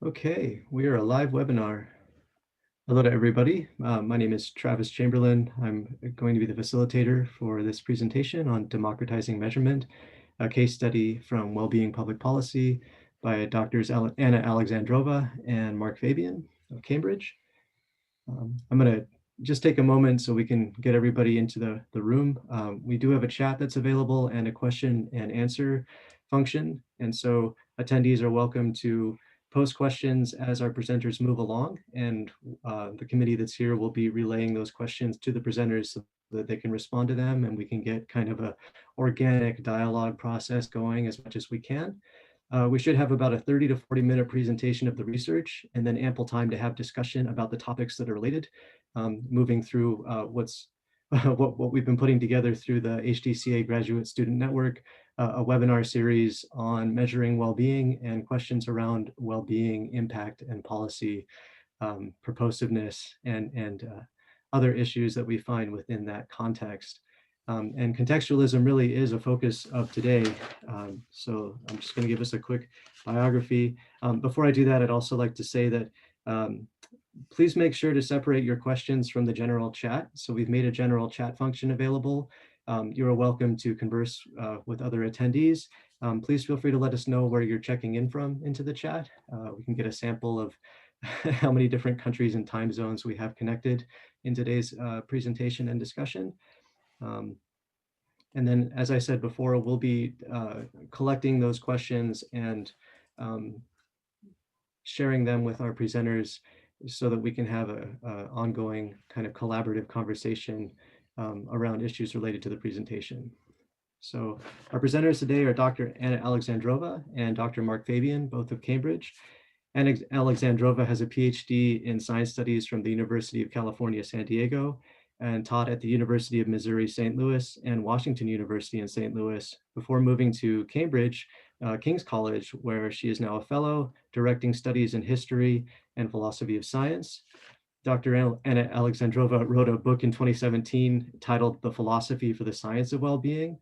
Okay, we are a live webinar. Hello to everybody. My name is Travis Chamberlain. I'm going to be the facilitator for this presentation on democratizing measurement, a case study from Wellbeing Public Policy by Drs. Anna Alexandrova and Mark Fabian of Cambridge. I'm going to just take a moment so we can get everybody into the room. We do have a chat that's available and a question and answer function. And so attendees are welcome to post questions as our presenters move along, and the committee that's here will be relaying those questions to the presenters so that they can respond to them, and we can get kind of a organic dialogue process going as much as we can. We should have about a 30 to 40 minute presentation of the research, and then ample time to have discussion about the topics that are related, moving through what we've been putting together through the HDCA Graduate Student Network, a webinar series on measuring well-being and questions around well-being, impact, and policy, purposiveness, and other issues that we find within that context. And contextualism really is a focus of today. So I'm just going to give us a quick biography. Before I do that, I'd also like to say that please make sure to separate your questions from the general chat. So we've made a general chat function available. You are welcome to converse with other attendees. Please feel free to let us know where you're checking in from into the chat. We can get a sample of how many different countries and time zones we have connected in today's presentation and discussion. And then, as I said before, we'll be collecting those questions and sharing them with our presenters so that we can have an ongoing kind of collaborative conversation around issues related to the presentation. So our presenters today are Dr. Anna Alexandrova and Dr. Mark Fabian, both of Cambridge. Anna Alexandrova has a PhD in science studies from the University of California, San Diego, and taught at the University of Missouri, St. Louis, and Washington University in St. Louis before moving to Cambridge, King's College, where she is now a fellow, directing studies in history and philosophy of science. Dr. Anna Alexandrova wrote a book in 2017 titled The Philosophy for the Science of Wellbeing.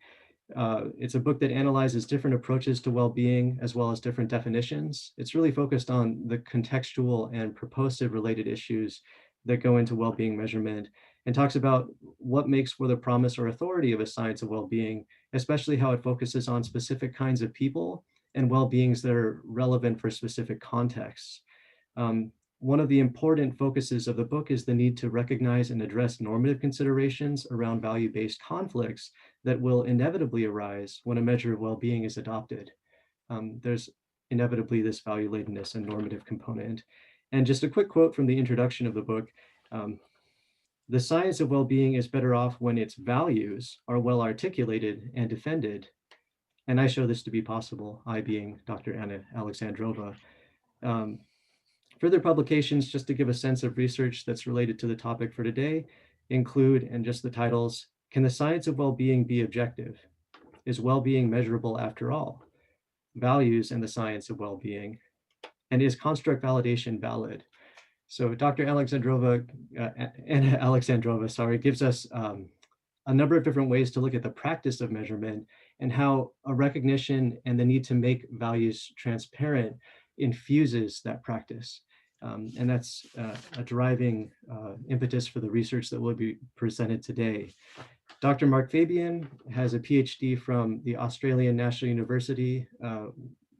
It's a book that analyzes different approaches to well-being as well as different definitions. It's really focused on the contextual and purposive related issues that go into well-being measurement, and talks about what makes for the promise or authority of a science of well-being, especially how it focuses on specific kinds of people and well-beings that are relevant for specific contexts. One of the important focuses of the book is the need to recognize and address normative considerations around value-based conflicts that will inevitably arise when a measure of well-being is adopted. There's inevitably this value-ladenness and normative component. And just a quick quote from the introduction of the book: the science of well-being is better off when its values are well articulated and defended. And I show this to be possible, I being Dr. Anna Alexandrova. Further publications, just to give a sense of research that's related to the topic for today, include, and just the titles: Can the Science of Well-being Be Objective? Is Well-being Measurable After All? Values and the Science of Well-being. And is construct validation valid? So Dr. Anna Alexandrova, gives us a number of different ways to look at the practice of measurement and how a recognition and the need to make values transparent infuses that practice. And that's a driving impetus for the research that will be presented today. Dr. Mark Fabian has a PhD from the Australian National University,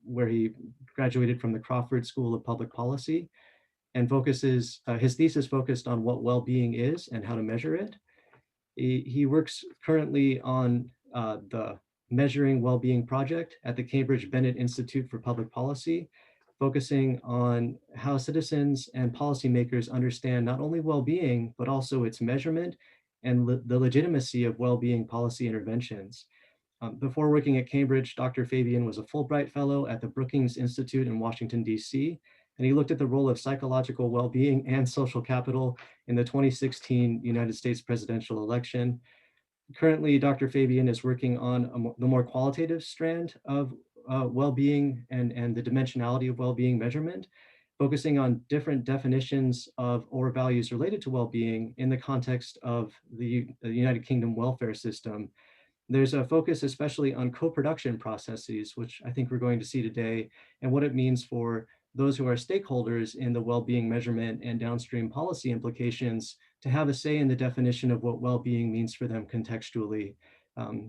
where he graduated from the Crawford School of Public Policy, and his thesis focused on what well-being is and how to measure it. He works currently on the Measuring Well-being project at the Cambridge Bennett Institute for Public Policy, focusing on how citizens and policymakers understand not only well-being, but also its measurement and the legitimacy of well-being policy interventions. Before working at Cambridge, Dr. Fabian was a Fulbright Fellow at the Brookings Institute in Washington, D.C., and he looked at the role of psychological well-being and social capital in the 2016 United States presidential election. Currently, Dr. Fabian is working on the more qualitative strand of well-being and the dimensionality of well-being measurement, focusing on different definitions of or values related to well-being in the context of the United Kingdom welfare system. There's a focus especially on co-production processes, which I think we're going to see today, and what it means for those who are stakeholders in the well-being measurement and downstream policy implications to have a say in the definition of what well-being means for them contextually.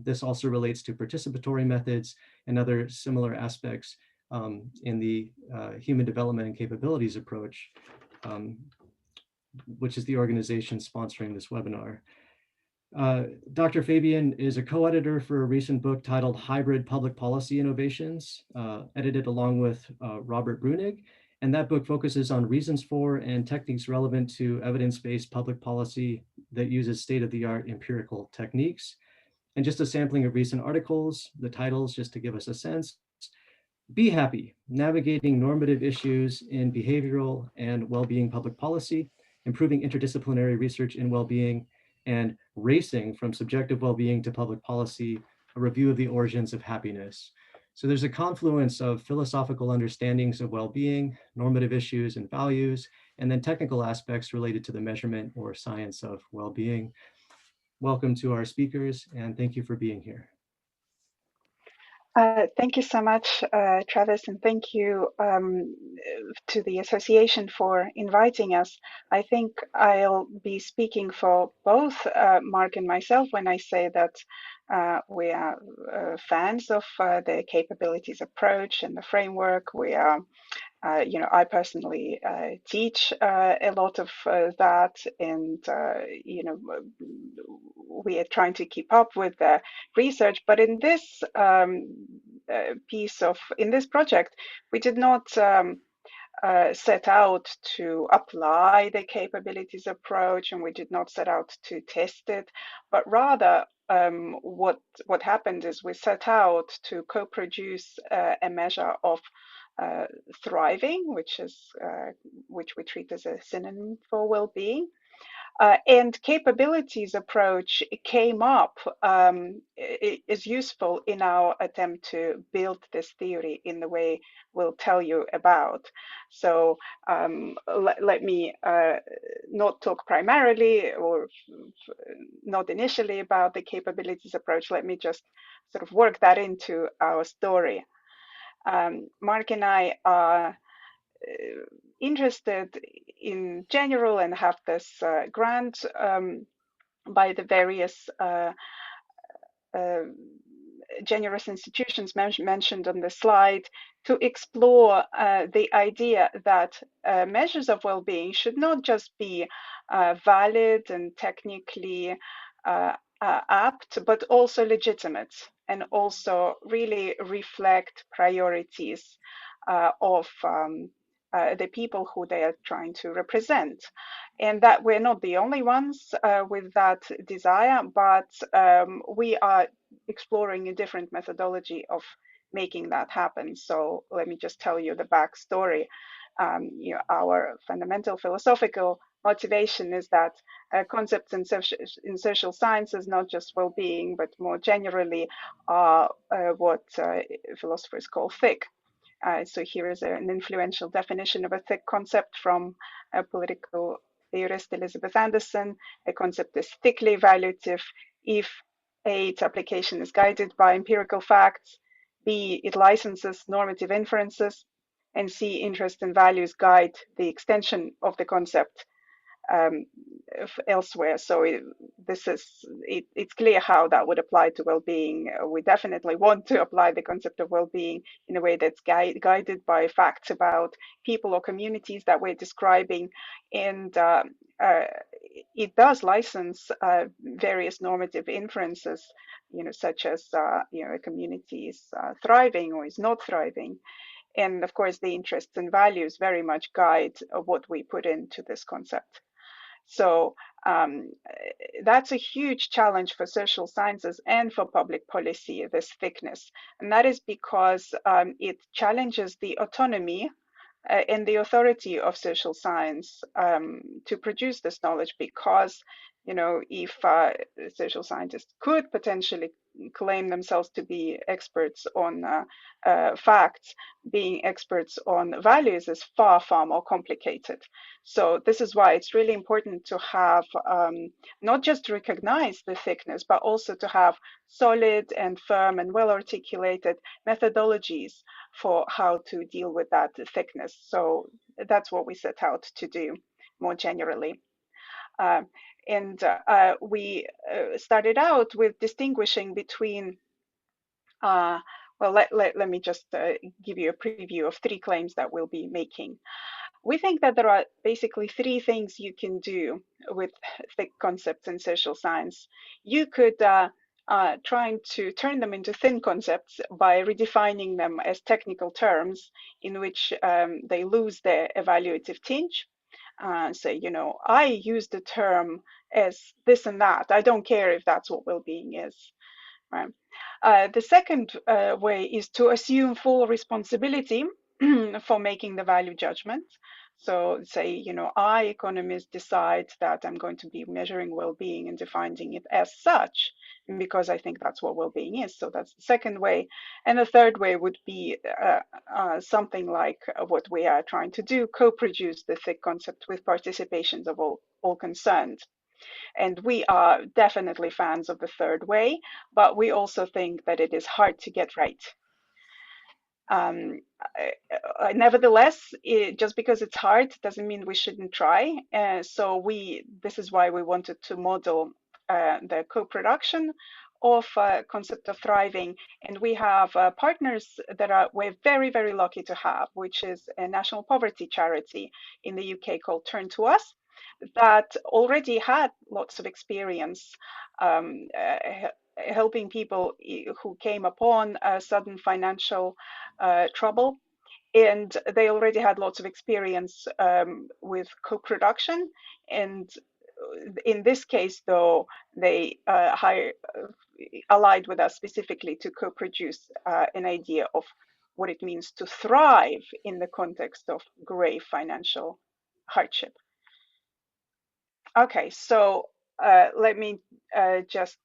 This also relates to participatory methods and other similar aspects in the human development and capabilities approach, which is the organization sponsoring this webinar. Dr. Fabian is a co-editor for a recent book titled Hybrid Public Policy Innovations, edited along with Robert Brunig. And that book focuses on reasons for and techniques relevant to evidence-based public policy that uses state-of-the-art empirical techniques. And just a sampling of recent articles, the titles, just to give us a sense. Be Happy, Navigating Normative Issues in Behavioral and Wellbeing Public Policy, Improving Interdisciplinary Research in Wellbeing, and Racing from Subjective Wellbeing to Public Policy, a Review of the Origins of Happiness. So there's a confluence of philosophical understandings of well-being, normative issues and values, and then technical aspects related to the measurement or science of well-being. Welcome to our speakers, and thank you for being here. Thank you so much, Travis, and thank you to the association for inviting us. I think I'll be speaking for both Mark and myself when I say that we are fans of the capabilities approach and the framework. We are I personally teach a lot of that, and we are trying to keep up with the research. But in this in this project, we did not set out to apply the capabilities approach, and we did not set out to test it, but rather what happened is we set out to co-produce a measure of thriving, which we treat as a synonym for well-being. And capabilities approach came up is useful in our attempt to build this theory in the way we'll tell you about. So let me not talk primarily or not initially about the capabilities approach. Let me just sort of work that into our story. Mark and I are interested in general and have this grant by the various generous institutions mentioned on the slide to explore the idea that measures of well-being should not just be valid and technically apt, but also legitimate, and also really reflect priorities of the people who they are trying to represent. And that we're not the only ones with that desire, but we are exploring a different methodology of making that happen. So let me just tell you the backstory. Our fundamental philosophical motivation is that concepts in social sciences, not just well-being, but more generally, are what philosophers call thick. So here is an influential definition of a thick concept from a political theorist, Elizabeth Anderson. A concept is thickly evaluative if A, its application is guided by empirical facts, B, it licenses normative inferences, and C, interest and values guide the extension of the concept elsewhere. So it's clear how that would apply to well-being. We definitely want to apply the concept of well-being in a way that's guided by facts about people or communities that we're describing, and it does license various normative inferences, such as a community is thriving or is not thriving. And of course, the interests and values very much guide what we put into this concept. So that's a huge challenge for social sciences and for public policy, this thickness. And that is because it challenges the autonomy and the authority of social science to produce this knowledge, because if social scientists could potentially claim themselves to be experts on facts, being experts on values is far, far more complicated. So this is why it's really important to have not just recognize the thickness, but also to have solid and firm and well-articulated methodologies for how to deal with that thickness. So that's what we set out to do more generally. And we started out with distinguishing between, well, let me just give you a preview of 3 claims that we'll be making. We think that there are basically 3 things you can do with thick concepts in social science. You could trying to turn them into thin concepts by redefining them as technical terms in which they lose their evaluative tinge. Say, I use the term as this and that. I don't care if that's what well-being is. Right. The second way is to assume full responsibility for making the value judgment. So say, I, economist, decide that I'm going to be measuring well-being and defining it as such, because I think that's what well-being is. So that's the second way. And the third way would be something like what we are trying to do, co-produce the thick concept with participations of all concerned. And we are definitely fans of the third way, but we also think that it is hard to get right. Nevertheless, just because it's hard doesn't mean we shouldn't try. So this is why we wanted to model the co-production of concept of thriving. And we have partners that we're very, very lucky to have, which is a national poverty charity in the UK called Turn to Us, that already had lots of experience helping people who came upon sudden financial trouble. And they already had lots of experience with co-production. And in this case, though, they allied with us specifically to co-produce an idea of what it means to thrive in the context of grave financial hardship. Okay, so let me just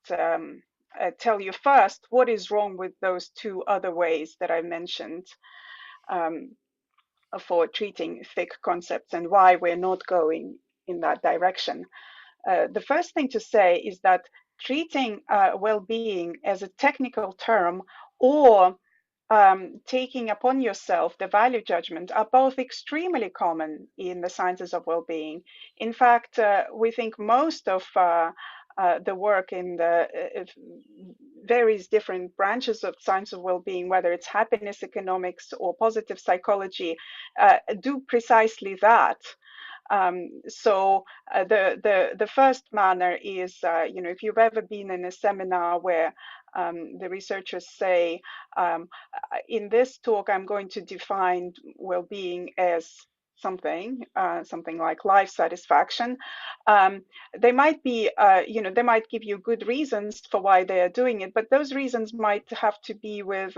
tell you first what is wrong with those 2 other ways that I mentioned for treating thick concepts and why we're not going in that direction. The first thing to say is that treating well-being as a technical term or taking upon yourself the value judgment are both extremely common in the sciences of well-being. In fact, we think most of the work in the various different branches of science of well-being, whether it's happiness economics or positive psychology, do precisely that. So the first manner is, if you've ever been in a seminar where the researchers say, in this talk, I'm going to define well-being as something like life satisfaction. They might be, they might give you good reasons for why they are doing it, but those reasons might have to be with,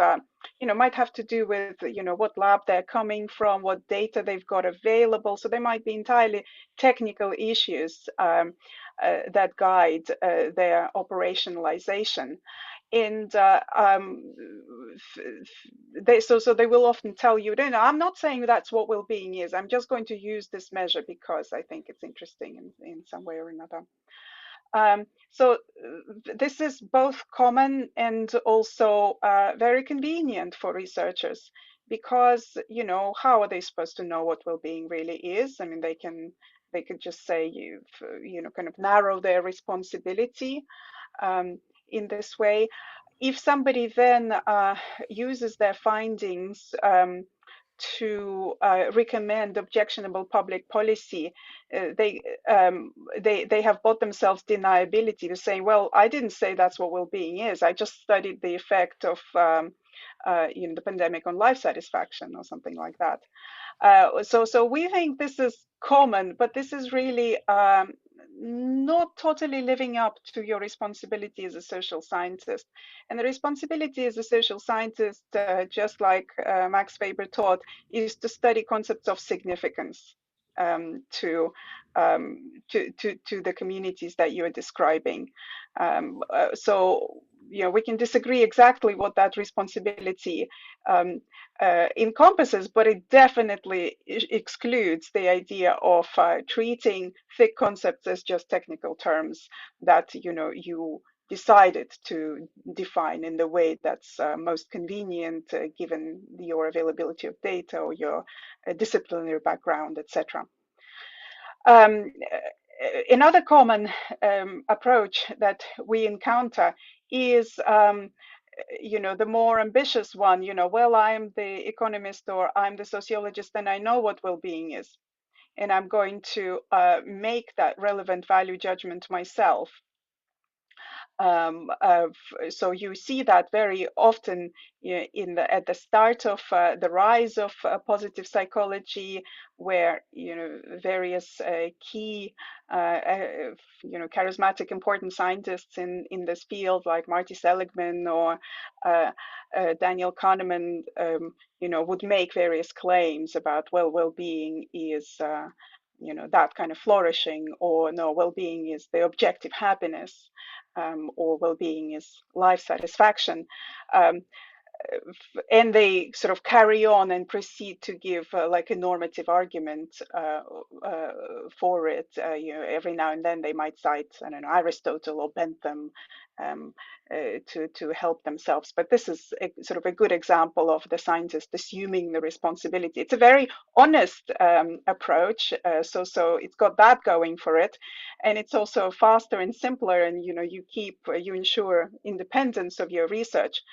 might have to do with, what lab they're coming from, what data they've got available. So they might be entirely technical issues that guide their operationalization. And so they will often tell you, no, I'm not saying that's what well-being is. I'm just going to use this measure because I think it's interesting in some way or another. So this is both common and also very convenient for researchers because, how are they supposed to know what well-being really is? I mean, they could just say, kind of narrow their responsibility in this way. If somebody then uses their findings to recommend objectionable public policy, they have bought themselves deniability to saying, well, I didn't say that's what well-being is. I just studied the effect of the pandemic on life satisfaction or something like that. So we think this is common, but this is really not totally living up to your responsibility as a social scientist. And the responsibility as a social scientist, just like Max Weber taught, is to study concepts of significance. to the communities that you're describing. So we can disagree exactly what that responsibility encompasses, but it definitely excludes the idea of treating thick concepts as just technical terms that you decided to define in the way that's most convenient given your availability of data or your disciplinary background, etc. Another common approach that we encounter is the more ambitious one, well, I'm the economist or I'm the sociologist and I know what well-being is, and I'm going to make that relevant value judgment myself. So you see that very often at the start of the rise of positive psychology, where various key charismatic important scientists in this field like Marty Seligman or Daniel Kahneman would make various claims about well-being is that kind of flourishing, or no, well-being is the objective happiness, or well-being is life satisfaction. And they sort of carry on and proceed to give like a normative argument for it. Every now and then they might cite, I don't know, Aristotle or Bentham to help themselves. But this is sort of a good example of the scientist assuming the responsibility. It's a very honest approach, so it's got that going for it, and it's also faster and simpler. And you ensure independence of your research.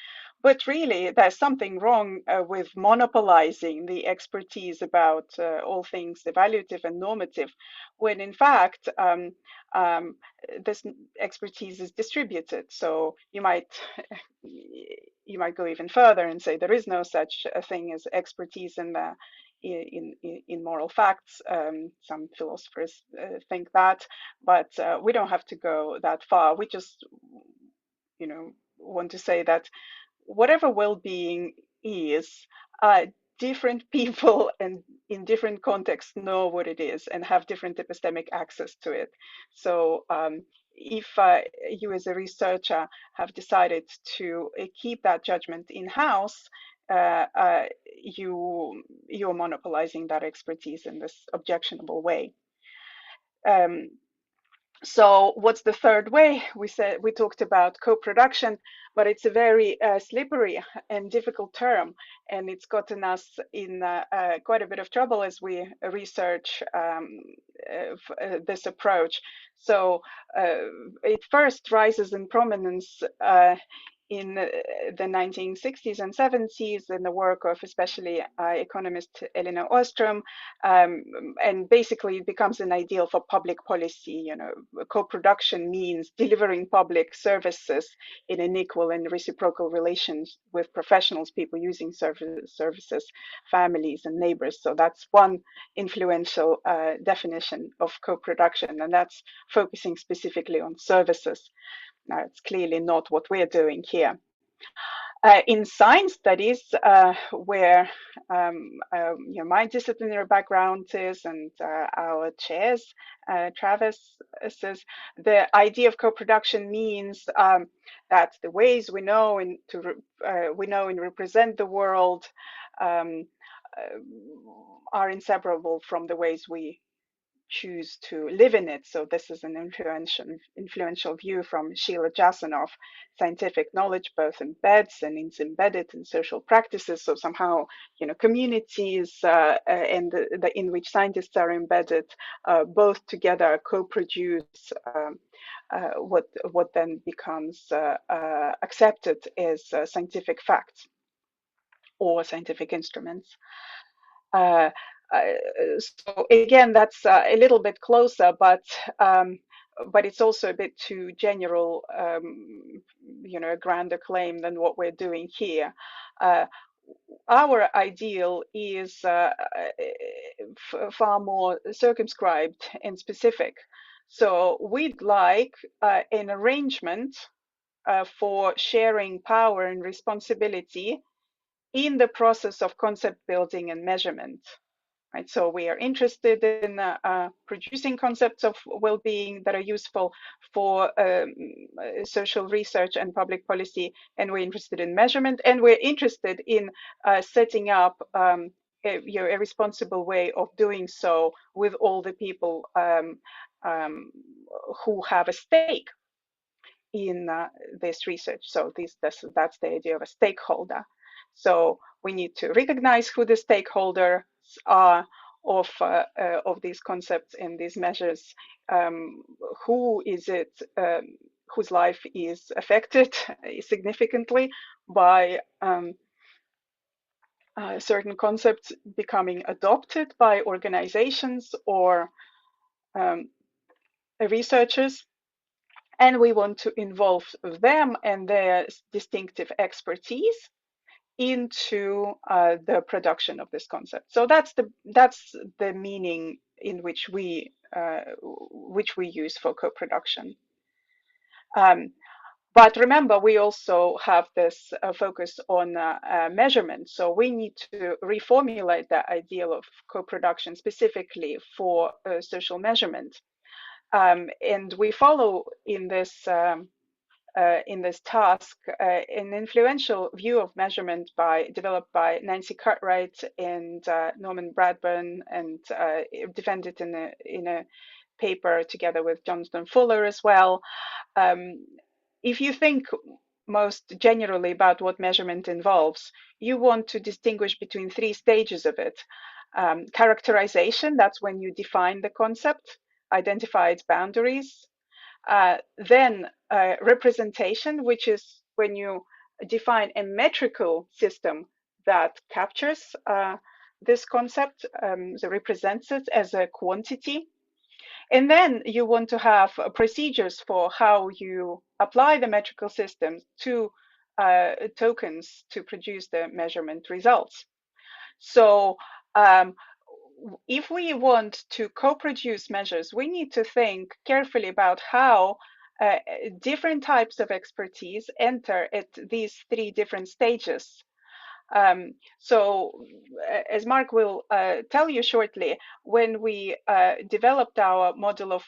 But really, there's something wrong with monopolizing the expertise about all things evaluative and normative, when in fact this expertise is distributed. So you might go even further and say there is no such a thing as expertise in moral facts. Some philosophers think that, but we don't have to go that far. We just want to say that whatever well-being is, different people and in different contexts know what it is and have different epistemic access to it. So if you as a researcher have decided to keep that judgment in-house, you're monopolizing that expertise in this objectionable way. So what's the third way? We talked about co-production, but it's a very slippery and difficult term, and it's gotten us in quite a bit of trouble as we research this approach. So it first rises in prominence in the 1960s and 70s in the work of especially economist Elinor Ostrom, and basically it becomes an ideal for public policy. Co-production means delivering public services in an equal and reciprocal relations with professionals, people using services, families and neighbors. So that's one influential definition of co-production, and that's focusing specifically on services. Now, it's clearly not what we're doing here. In science studies, where my disciplinary background is, and our chair's, Travis says, the idea of co-production means that the ways we know and represent the world are inseparable from the ways we choose to live in it. So this is an influential view from Sheila Jasanoff. Scientific knowledge both embeds and is embedded in social practices. So somehow, communities and in which scientists are embedded, both together co-produce what then becomes accepted as scientific facts or scientific instruments. So again, that's a little bit closer, but it's also a bit too general, a grander claim than what we're doing here. Our ideal is far more circumscribed and specific. So we'd like an arrangement for sharing power and responsibility in the process of concept building and measurement. right? So we are interested in producing concepts of well-being that are useful for social research and public policy, and we're interested in measurement, and we're interested in setting up a responsible way of doing so with all the people who have a stake in this research. So that's the idea of a stakeholder. So we need to recognize who the stakeholders are of these concepts and these measures. Who is it whose life is affected significantly by certain concepts becoming adopted by organizations or researchers, and we want to involve them and their distinctive expertise into the production of this concept. So that's the meaning in which we use for co-production. But remember, we also have this focus on measurement. So we need to reformulate the ideal of co-production specifically for social measurement. And we follow in this task an influential view of measurement developed by Nancy Cartwright and Norman Bradburn, and defended in a paper together with Johnston Fuller as well. If you think most generally about what measurement involves, you want to distinguish between three stages of it. Characterization, that's when you define the concept, identify its boundaries. Then representation, which is when you define a metrical system that captures this concept, so represents it as a quantity. And then you want to have procedures for how you apply the metrical system to tokens to produce the measurement results. So if we want to co-produce measures, we need to think carefully about how different types of expertise enter at these three different stages. So as Mark will tell you shortly, when we developed our model of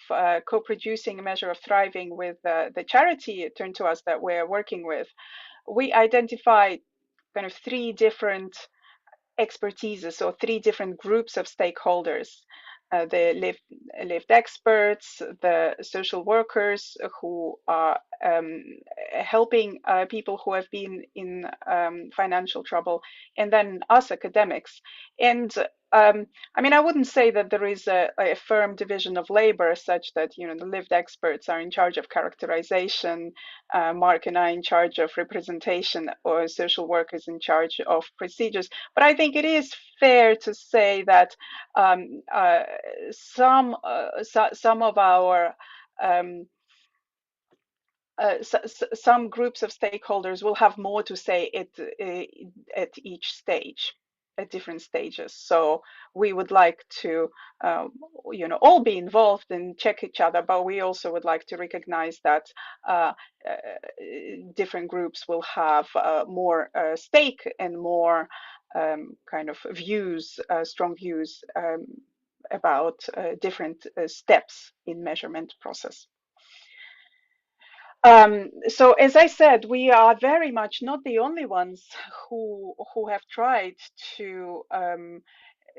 co-producing a measure of thriving with the charity Turn to Us that we're working with, we identified kind of three different expertises, or three different groups of stakeholders. The lived experts, the social workers who are helping people who have been in financial trouble, and then us academics. And I mean, I wouldn't say that there is a firm division of labor such that, you know, the lived experts are in charge of characterization, Mark and I in charge of representation, or social workers in charge of procedures. But I think it is fair to say that some of our some groups of stakeholders will have more to say at each stage, at different stages. So we would like to, you know, all be involved and check each other, but we also would like to recognize that different groups will have more stake and more kind of views, strong views about different steps in measurement process. So as I said, we are very much not the only ones who have tried to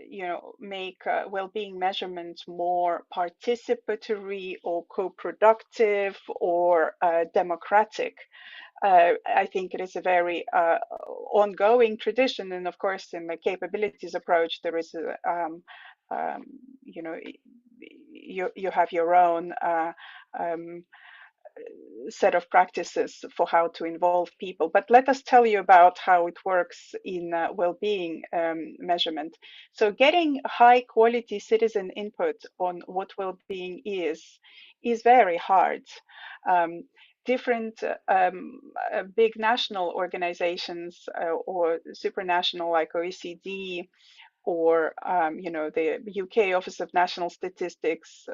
you know, make well-being measurement more participatory or co-productive or democratic. I think it is a very ongoing tradition, and of course, in the capabilities approach, there is a you know, you have your own set of practices for how to involve people. But let us tell you about how it works in well-being measurement. So getting high quality citizen input on what well-being is very hard. Different big national organizations or supranational like OECD, or you know, the UK Office of National Statistics,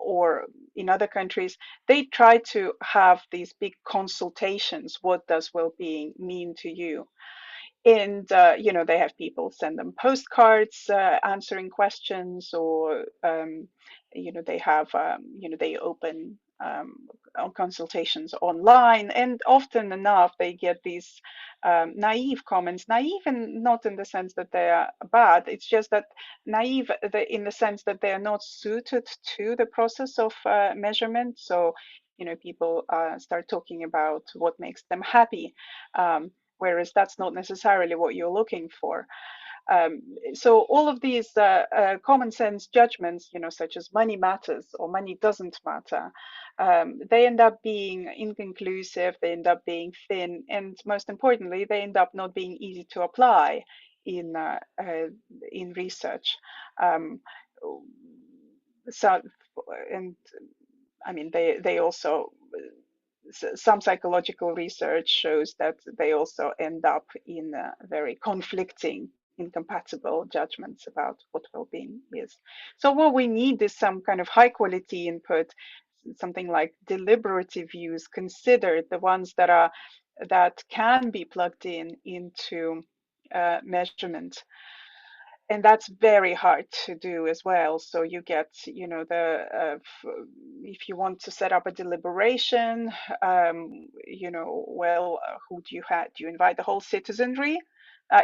or in other countries, they try to have these big consultations. What does well-being mean to you? And they have people send them postcards answering questions, or they have they open consultations online, and often enough they get these naive comments. Naive, and not in the sense that they are bad, it's just that naive in the sense that they are not suited to the process of measurement. So people start talking about what makes them happy, whereas that's not necessarily what you're looking for. So all of these common sense judgments, such as money matters or money doesn't matter, they end up being inconclusive, they end up being thin, and most importantly, they end up not being easy to apply in research. Um, so, and I mean, they also, some psychological research shows that they also end up in very conflicting, incompatible judgments about what well-being is. So what we need is some kind of high quality input, something like deliberative views, considered, the ones that can be plugged in into measurement. And that's very hard to do as well. So you get, if you want to set up a deliberation, who do you have? Do you invite the whole citizenry?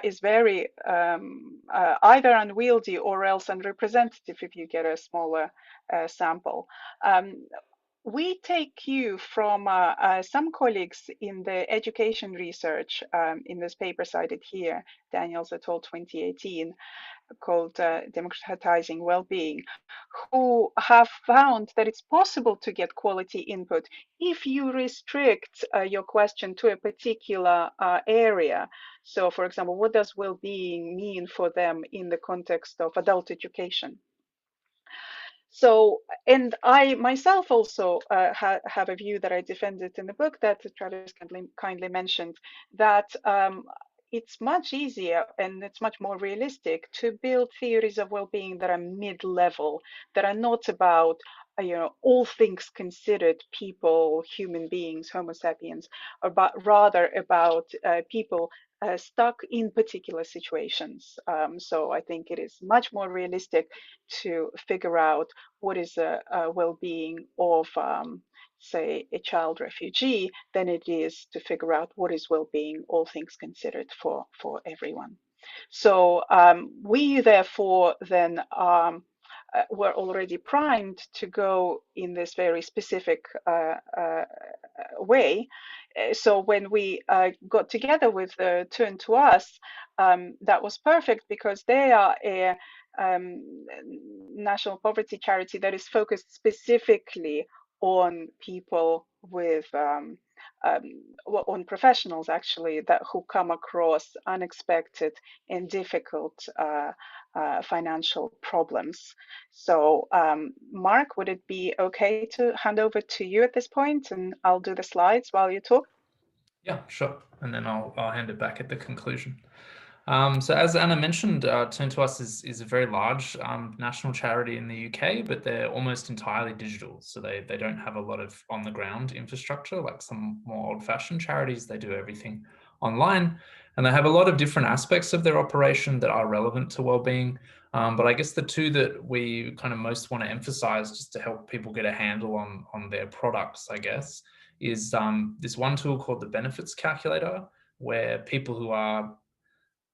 Is very either unwieldy or else unrepresentative if you get a smaller sample. We take cue from some colleagues in the education research in this paper cited here, Daniels et al. 2018, called Democratizing Wellbeing, who have found that it's possible to get quality input if you restrict your question to a particular area. So, for example, what does well-being mean for them in the context of adult education? So, and I myself also have a view that I defended in the book that Travis kindly mentioned, that it's much easier and it's much more realistic to build theories of well-being that are mid-level, that are not about all things considered, people, human beings, Homo sapiens, but rather about people stuck in particular situations. So I think it is much more realistic to figure out what is a well-being of, say, a child refugee than it is to figure out what is well-being, all things considered, for everyone. So we therefore then were already primed to go in this very specific way. So when we got together with Turn to Us, that was perfect, because they are a national poverty charity that is focused specifically on people with on professionals actually that who come across unexpected and difficult financial problems. So Mark, would it be okay to hand over to you at this point, and I'll do the slides while you talk? Yeah, sure. And then I'll hand it back at the conclusion. So as Anna mentioned, Turn to Us is a very large national charity in the UK, but they're almost entirely digital. So they don't have a lot of on-the-ground infrastructure like some more old-fashioned charities. They do everything online, and they have a lot of different aspects of their operation that are relevant to wellbeing. But I guess the two that we kind of most want to emphasize, just to help people get a handle on their products, I guess, is this one tool called the benefits calculator, where people who are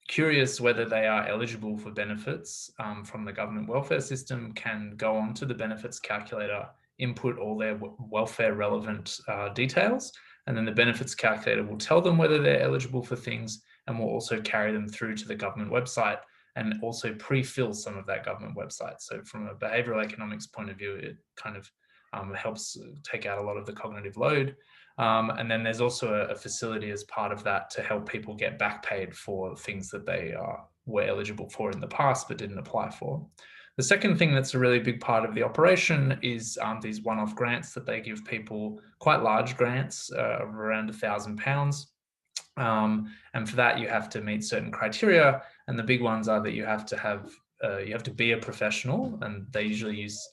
curious whether they are eligible for benefits from the government welfare system can go on to the benefits calculator, input all their welfare relevant details, and then the benefits calculator will tell them whether they're eligible for things, and will also carry them through to the government website and also pre-fill some of that government website. So from a behavioral economics point of view, it kind of helps take out a lot of the cognitive load. And then there's also a facility as part of that to help people get back paid for things that they were eligible for in the past but didn't apply for. The second thing that's a really big part of the operation is these one-off grants that they give people, quite large grants of around £1,000. And for that, you have to meet certain criteria. And the big ones are that you have to be a professional, and they usually use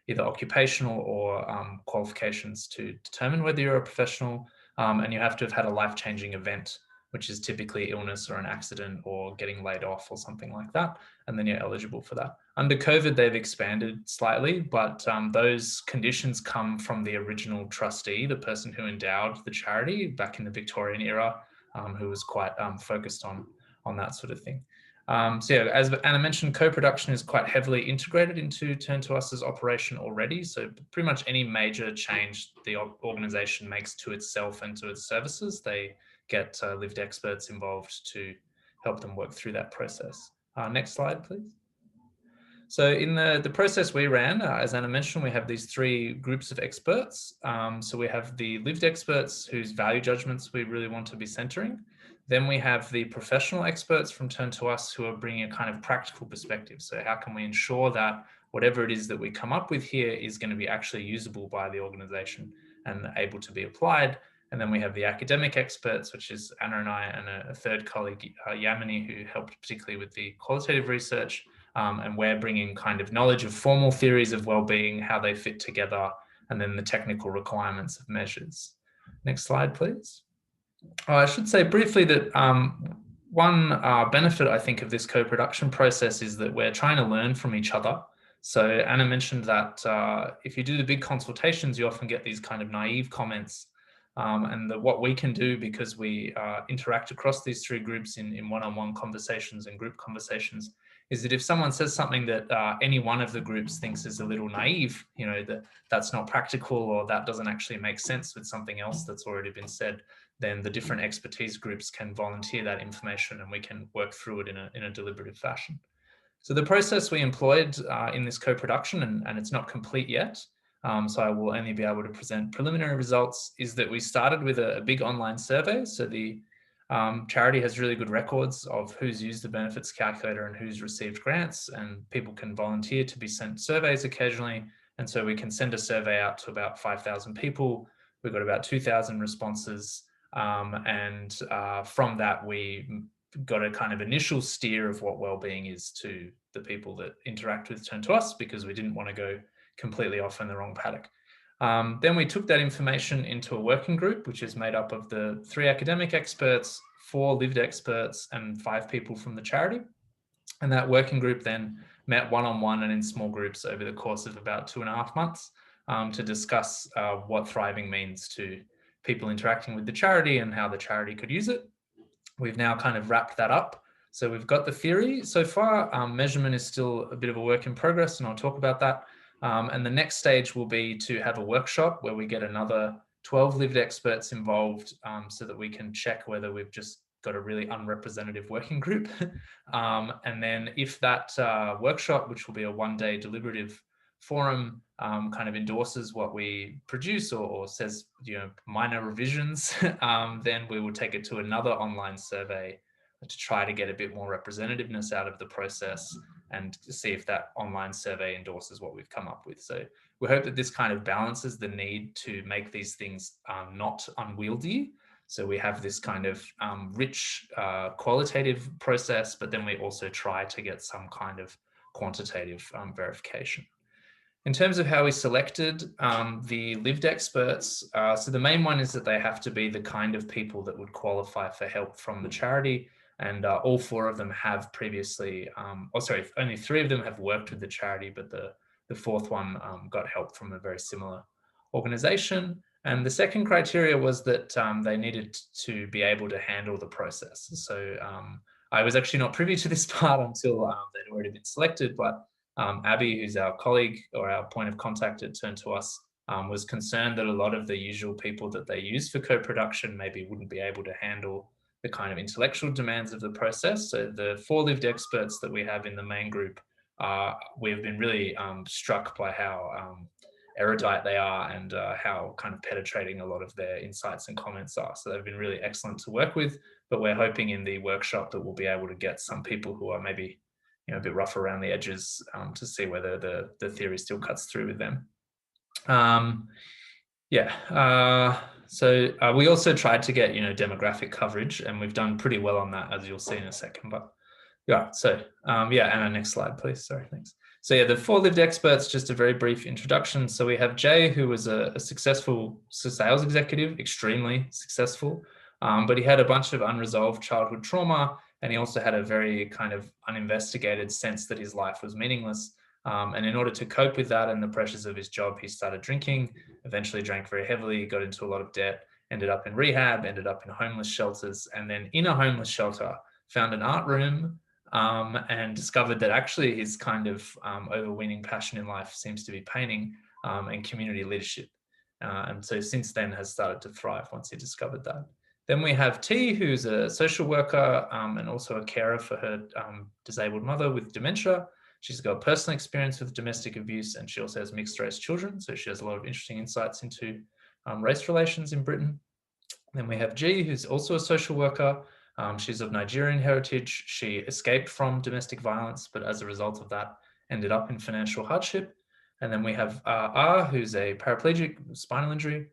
either occupational or qualifications to determine whether you're a professional, and you have to have had a life-changing event which is typically illness or an accident or getting laid off or something like that. And then you're eligible for that. Under COVID, they've expanded slightly, but those conditions come from the original trustee, the person who endowed the charity back in the Victorian era, who was quite focused on that sort of thing. So yeah, as Anna mentioned, co-production is quite heavily integrated into Turn to Us's operation already. So pretty much any major change the organization makes to itself and to its services, they get lived experts involved to help them work through that process. Next slide, please. So in the process we ran, as Anna mentioned, we have these three groups of experts. So we have the lived experts whose value judgments we really want to be centering. Then we have the professional experts from Turn to Us who are bringing a kind of practical perspective. So how can we ensure that whatever it is that we come up with here is going to be actually usable by the organization and able to be applied? And then we have the academic experts, which is Anna and I and a third colleague, Yamini, who helped particularly with the qualitative research. And we're bringing kind of knowledge of formal theories of well-being, how they fit together, and then the technical requirements of measures. Next slide, please. I should say briefly that one benefit, I think, of this co-production process is that we're trying to learn from each other. So Anna mentioned that if you do the big consultations, you often get these kind of naive comments. And what we can do, because we interact across these three groups in one-on-one conversations and group conversations, is that if someone says something that any one of the groups thinks is a little naive, you know, that's not practical or that doesn't actually make sense with something else that's already been said, then the different expertise groups can volunteer that information and we can work through it in a deliberative fashion. So the process we employed in this co-production, and it's not complete yet, so I will only be able to present preliminary results, is that we started with a big online survey. So the charity has really good records of who's used the benefits calculator and who's received grants, and people can volunteer to be sent surveys occasionally. And so we can send a survey out to about 5,000 people. We've got about 2,000 responses. And from that, we got a kind of initial steer of what well-being is to the people that interact with Turn to Us, because we didn't want to go completely off in the wrong paddock. Then we took that information into a working group, which is made up of the 3 academic experts, 4 lived experts, and 5 people from the charity. And that working group then met one-on-one and in small groups over the course of about 2.5 months to discuss what thriving means to people interacting with the charity and how the charity could use it. We've now kind of wrapped that up. So we've got the theory so far. Measurement is still a bit of a work in progress, and I'll talk about that. And the next stage will be to have a workshop where we get another 12 lived experts involved so that we can check whether we've just got a really unrepresentative working group. And then if that workshop, which will be a one-day deliberative forum, kind of endorses what we produce or says, you know, minor revisions, then we will take it to another online survey to try to get a bit more representativeness out of the process and see if that online survey endorses what we've come up with. So we hope that this kind of balances the need to make these things not unwieldy. So we have this kind of rich qualitative process, but then we also try to get some kind of quantitative verification. In terms of how we selected the lived experts, so the main one is that they have to be the kind of people that would qualify for help from the charity. And all 4 of them have previously, only 3 of them have worked with the charity, but the 4th one got help from a very similar organization. And the second criteria was that they needed to be able to handle the process. So I was actually not privy to this part until they'd already been selected, but Abby, who's our colleague or our point of contact at Turn to Us, was concerned that a lot of the usual people that they use for co-production maybe wouldn't be able to handle the kind of intellectual demands of the process. So the 4 lived experts that we have in the main group, we've been really struck by how erudite they are and how kind of penetrating a lot of their insights and comments are. So they've been really excellent to work with, but we're hoping in the workshop that we'll be able to get some people who are maybe, you know, a bit rough around the edges to see whether the theory still cuts through with them. So we also tried to get, you know, demographic coverage, and we've done pretty well on that, as you'll see in a second. But yeah, so Anna, next slide, please. Sorry, thanks. So yeah, the 4 lived experts, just a very brief introduction. So we have Jay, who was a successful sales executive, extremely successful. But he had a bunch of unresolved childhood trauma, and he also had a very kind of uninvestigated sense that his life was meaningless. And in order to cope with that and the pressures of his job, he started drinking, eventually drank very heavily, got into a lot of debt, ended up in rehab, ended up in homeless shelters, and then in a homeless shelter, found an art room, and discovered that actually his kind of overweening passion in life seems to be painting and community leadership. And so since then has started to thrive once he discovered that. Then we have T, who's a social worker and also a carer for her disabled mother with dementia. She's got personal experience with domestic abuse, and she also has mixed race children. So she has a lot of interesting insights into race relations in Britain. Then we have G, who's also a social worker. She's of Nigerian heritage. She escaped from domestic violence, but as a result of that, ended up in financial hardship. And then we have R, who's a paraplegic with spinal injury.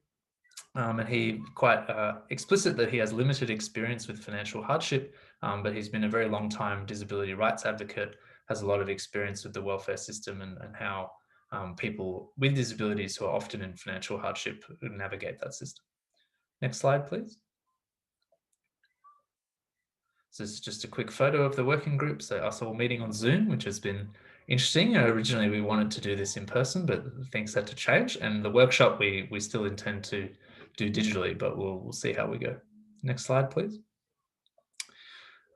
And he quite explicit that he has limited experience with financial hardship, but he's been a very long time disability rights advocate, has a lot of experience with the welfare system and how people with disabilities who are often in financial hardship navigate that system. Next slide, please. So this is just a quick photo of the working group. So us all meeting on Zoom, which has been interesting. Originally, we wanted to do this in person, but things had to change. And the workshop, we still intend to do digitally, but we'll see how we go. Next slide, please.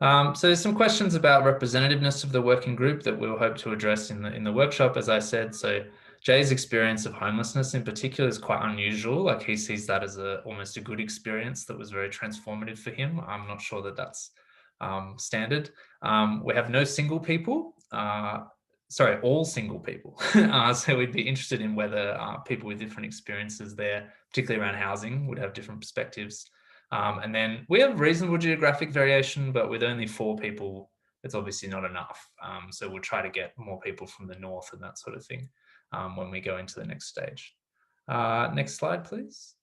So there's some questions about representativeness of the working group that we'll hope to address in the workshop, as I said. So Jay's experience of homelessness in particular is quite unusual. Like he sees that as almost a good experience that was very transformative for him. I'm not sure that that's standard. We have no single people. Sorry, all single people. So we'd be interested in whether people with different experiences there, particularly around housing, would have different perspectives. And then we have reasonable geographic variation, but with only 4 people, it's obviously not enough. So we'll try to get more people from the north and that sort of thing when we go into the next stage. Next slide, please.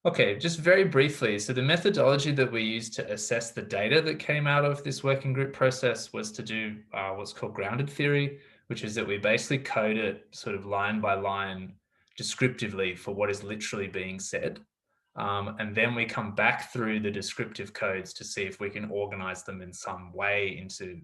Okay, just very briefly. So the methodology that we used to assess the data that came out of this working group process was to do what's called grounded theory, which is that we basically code it sort of line by line descriptively for what is literally being said. And then we come back through the descriptive codes to see if we can organize them in some way into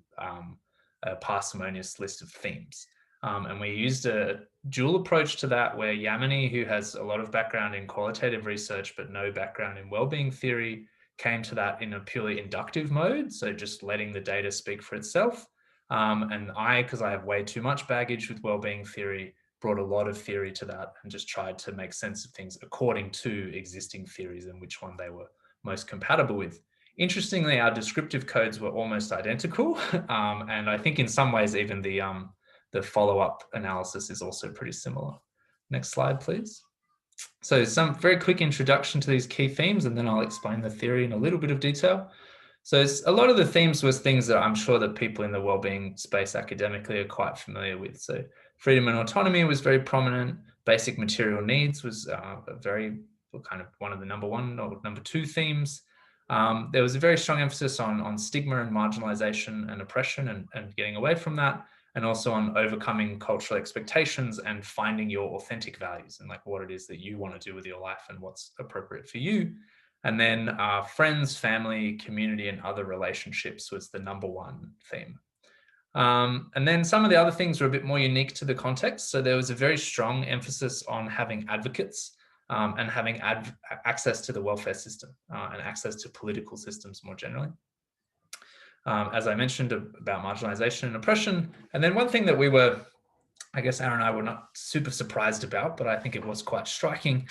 a parsimonious list of themes. And we used a dual approach to that, where Yamini, who has a lot of background in qualitative research but no background in wellbeing theory, came to that in a purely inductive mode, so just letting the data speak for itself. And I, because I have way too much baggage with wellbeing theory, brought a lot of theory to that and just tried to make sense of things according to existing theories and which one they were most compatible with. Interestingly, our descriptive codes were almost identical. And I think in some ways, even the follow-up analysis is also pretty similar. Next slide, please. So some very quick introduction to these key themes, and then I'll explain the theory in a little bit of detail. So a lot of the themes was things that I'm sure that people in the wellbeing space academically are quite familiar with. So freedom and autonomy was very prominent. Basic material needs was very kind of one of the number 1 or number 2 themes. There was a very strong emphasis on stigma and marginalization and oppression and getting away from that, and also on overcoming cultural expectations and finding your authentic values and like what it is that you want to do with your life and what's appropriate for you. And then friends, family, community, and other relationships was the number 1 theme. And then some of the other things were a bit more unique to the context. So there was a very strong emphasis on having advocates and having access to the welfare system and access to political systems more generally. As I mentioned about marginalization and oppression. And then one thing that we were, I guess Aaron and I were not super surprised about, but I think it was quite striking,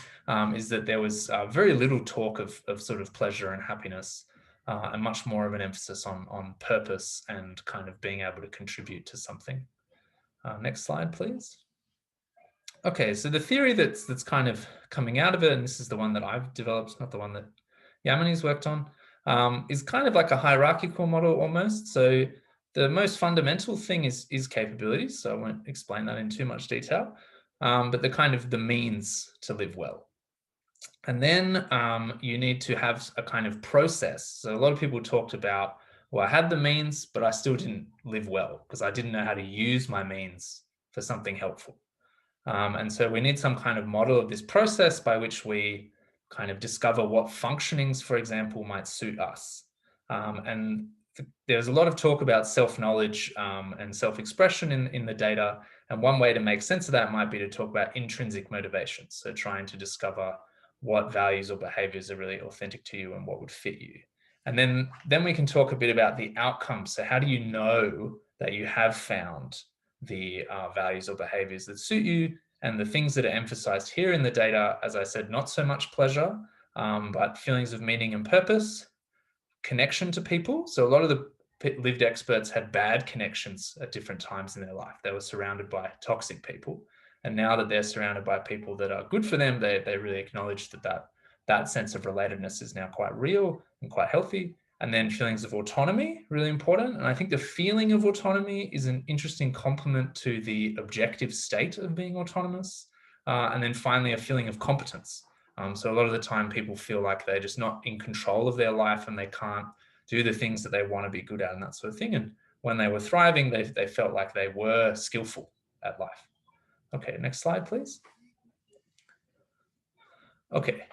is that there was very little talk of sort of pleasure and happiness and much more of an emphasis on purpose and kind of being able to contribute to something. Next slide, please. Okay, so the theory that's kind of coming out of it, and this is the one that I've developed, not the one that Yamini's worked on, is kind of like a hierarchical model almost. So the most fundamental thing is capabilities. So I won't explain that in too much detail, but the means to live well. And then you need to have a kind of process. So a lot of people talked about, well, I had the means, but I still didn't live well because I didn't know how to use my means for something helpful. And so we need some kind of model of this process by which we kind of discover what functionings, for example, might suit us. And there's a lot of talk about self-knowledge and self-expression in the data. And one way to make sense of that might be to talk about intrinsic motivation. So trying to discover what values or behaviors are really authentic to you and what would fit you. And then we can talk a bit about the outcomes. So how do you know that you have found the values or behaviors that suit you? And the things that are emphasized here in the data, as I said, not so much pleasure, but feelings of meaning and purpose, connection to people. So a lot of the lived experts had bad connections at different times in their life. They were surrounded by toxic people. And now that they're surrounded by people that are good for them, they really acknowledge that sense of relatedness is now quite real and quite healthy. And then feelings of autonomy, really important. And I think the feeling of autonomy is an interesting complement to the objective state of being autonomous. And then finally, a feeling of competence. So a lot of the time people feel like they're just not in control of their life and they can't do the things that they want to be good at and that sort of thing. And when they were thriving, they felt like they were skillful at life. Okay, next slide, please. Okay.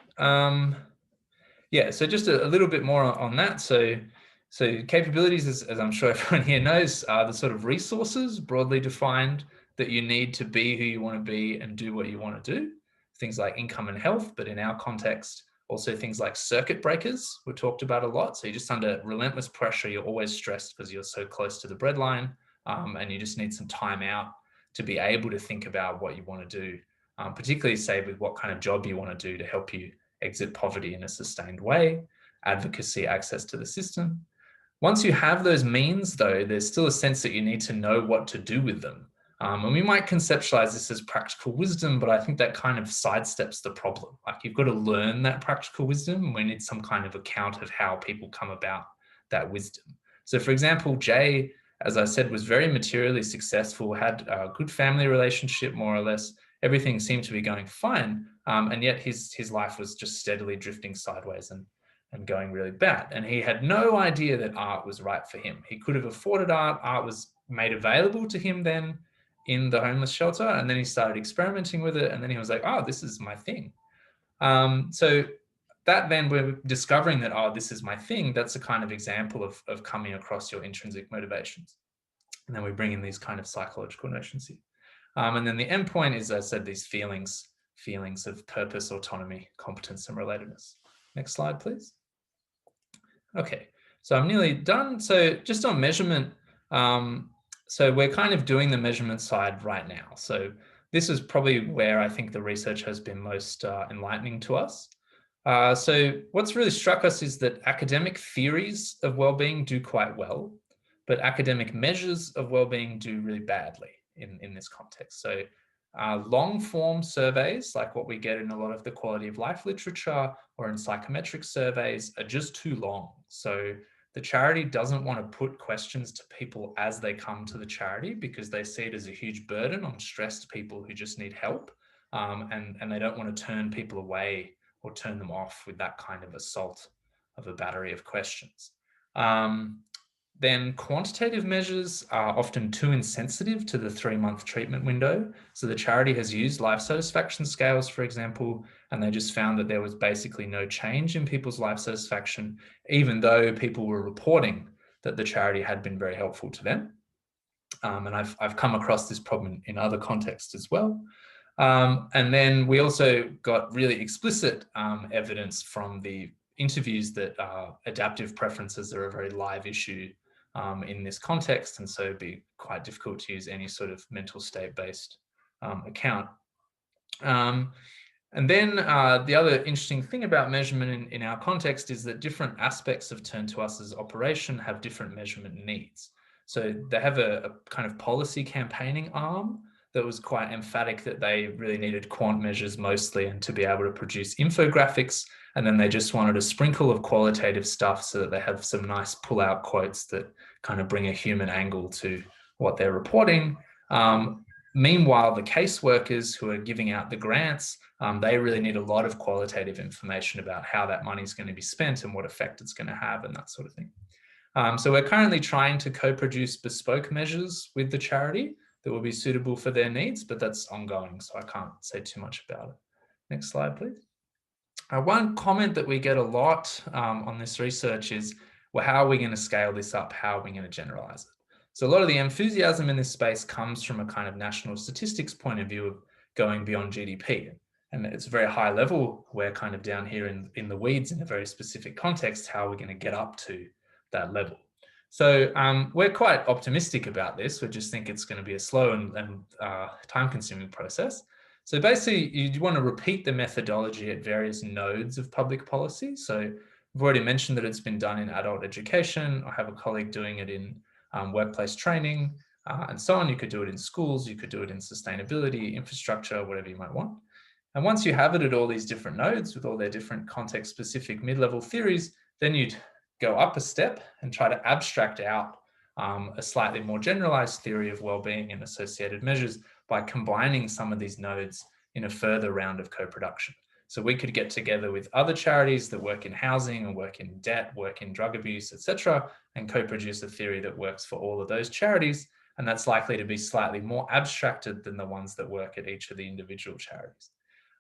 Yeah, so just a little bit more on that. So capabilities, as I'm sure everyone here knows, are the sort of resources broadly defined that you need to be who you want to be and do what you want to do. Things like income and health, but in our context, also things like circuit breakers were talked about a lot. So you're just under relentless pressure. You're always stressed because you're so close to the breadline, and you just need some time out to be able to think about what you want to do, particularly say with what kind of job you want to do to help you exit poverty in a sustained way, advocacy, access to the system. Once you have those means, though, there's still a sense that you need to know what to do with them. And we might conceptualize this as practical wisdom, but I think that kind of sidesteps the problem. Like you've got to learn that practical wisdom, and we need some kind of account of how people come about that wisdom. So for example, Jay, as I said, was very materially successful, had a good family relationship, more or less. Everything seemed to be going fine. And yet his life was just steadily drifting sideways and going really bad. And he had no idea that art was right for him. He could have afforded art. Art was made available to him then in the homeless shelter. And then he started experimenting with it. And then he was like, oh, this is my thing. So that then we're discovering that, oh, this is my thing. That's a kind of example of coming across your intrinsic motivations. And then we bring in these kind of psychological notions here. And then the end point is, as I said, these feelings of purpose, autonomy, competence, and relatedness. Next slide, please. Okay, so I'm nearly done. So just on measurement, so we're kind of doing the measurement side right now. So this is probably where I think the research has been most enlightening to us. So what's really struck us is that academic theories of well-being do quite well, but academic measures of well-being do really badly in this context. So long form surveys, like what we get in a lot of the quality of life literature or in psychometric surveys, are just too long. So the charity doesn't want to put questions to people as they come to the charity because they see it as a huge burden on stressed people who just need help. And they don't want to turn people away or turn them off with that kind of assault of a battery of questions. Then quantitative measures are often too insensitive to the 3-month treatment window. So the charity has used life satisfaction scales, for example, and they just found that there was basically no change in people's life satisfaction, even though people were reporting that the charity had been very helpful to them. And I've come across this problem in other contexts as well. And then we also got really explicit evidence from the interviews that adaptive preferences are a very live issue in this context, and so it'd be quite difficult to use any sort of mental state-based account. And then the other interesting thing about measurement in our context is that different aspects of Turn to Us as operation have different measurement needs. So they have a kind of policy campaigning arm that was quite emphatic that they really needed quant measures mostly and to be able to produce infographics. And then they just wanted a sprinkle of qualitative stuff so that they have some nice pull-out quotes that kind of bring a human angle to what they're reporting. Meanwhile, the caseworkers who are giving out the grants, they really need a lot of qualitative information about how that money is going to be spent and what effect it's going to have and that sort of thing. So we're currently trying to co-produce bespoke measures with the charity that will be suitable for their needs, but that's ongoing, so I can't say too much about it. Next slide, please. One comment that we get a lot on this research is, well, how are we going to scale this up? How are we going to generalize it? So a lot of the enthusiasm in this space comes from a kind of national statistics point of view of going beyond GDP. And it's a very high level. We're kind of down here in the weeds in a very specific context. How are we going to get up to that level? So we're quite optimistic about this. We just think it's going to be a slow and time-consuming process. So basically, you want to repeat the methodology at various nodes of public policy. So I've already mentioned that it's been done in adult education. I have a colleague doing it in workplace training and so on. You could do it in schools. You could do it in sustainability, infrastructure, whatever you might want. And once you have it at all these different nodes with all their different context-specific mid-level theories, then you'd go up a step and try to abstract out a slightly more generalized theory of well-being and associated measures by combining some of these nodes in a further round of co-production. So we could get together with other charities that work in housing or work in debt, work in drug abuse, etc., and co-produce a theory that works for all of those charities. And that's likely to be slightly more abstracted than the ones that work at each of the individual charities.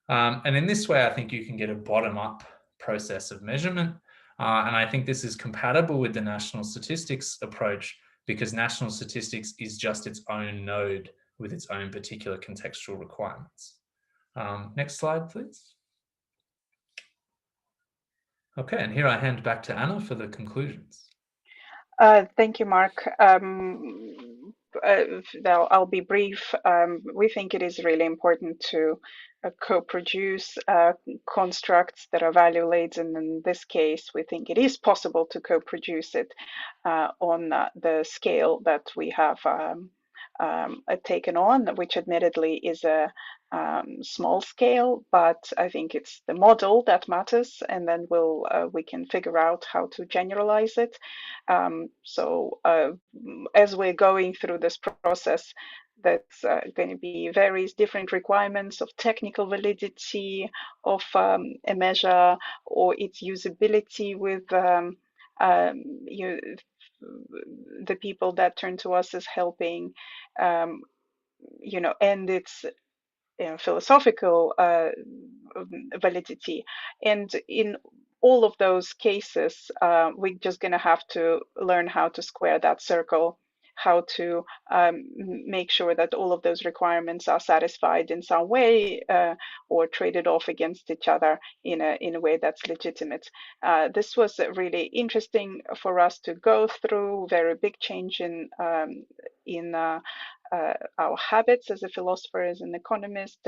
And in this way, I think you can get a bottom-up process of measurement. And I think this is compatible with the national statistics approach because national statistics is just its own node with its own particular contextual requirements. Next slide, please. Okay, and here I hand back to Anna for the conclusions. Thank you, Mark. I'll be brief. We think it is really important to co-produce constructs that are value-laden, and in this case, we think it is possible to co-produce it on the scale that we have taken on, which admittedly is a small scale, but I think it's the model that matters, and then we can figure out how to generalize it. So as we're going through this process, that's going to be various different requirements of technical validity of a measure or its usability with the people that turn to us as helping, and its philosophical validity. And in all of those cases, we're just going to have to learn how to square that circle, how to make sure that all of those requirements are satisfied in some way or traded off against each other in a way that's legitimate. This was really interesting for us to go through, very big change in our habits as a philosopher, as an economist,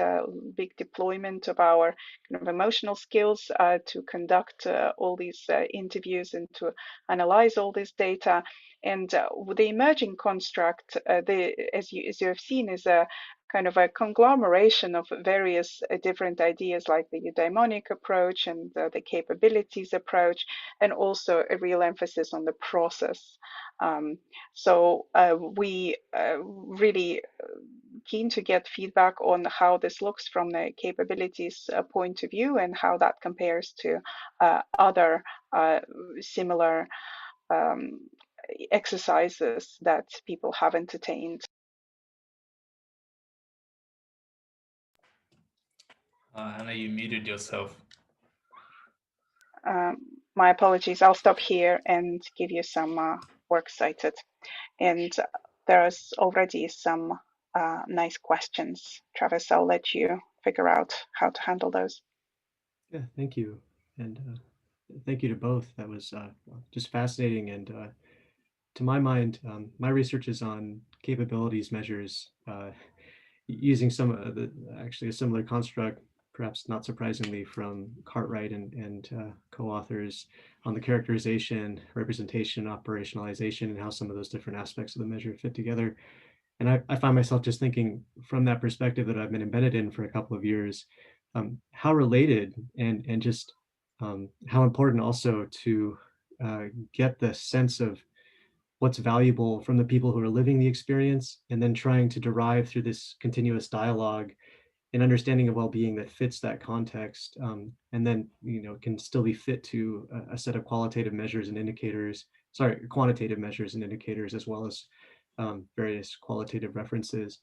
big deployment of our kind of emotional skills to conduct all these interviews and to analyze all this data. And the emerging construct, as you have seen, is a kind of a conglomeration of various different ideas like the eudaimonic approach and the capabilities approach, and also a real emphasis on the process. So we really keen to get feedback on how this looks from the capabilities point of view and how that compares to other similar exercises that people have entertained. Anna, you muted yourself. My apologies. I'll stop here and give you some works cited. And there's already some nice questions. Travis, I'll let you figure out how to handle those. Yeah, thank you. And thank you to both. That was just fascinating. And to my mind, my research is on capabilities measures using actually a similar construct, perhaps not surprisingly, from Cartwright and co-authors on the characterization, representation, operationalization, and how some of those different aspects of the measure fit together. And I find myself just thinking from that perspective that I've been embedded in for a couple of years, how related and just how important also to get the sense of what's valuable from the people who are living the experience, and then trying to derive through this continuous dialogue an understanding of well-being that fits that context, and then can still be fit to a set of qualitative measures and indicators, quantitative measures and indicators, as well as various qualitative references.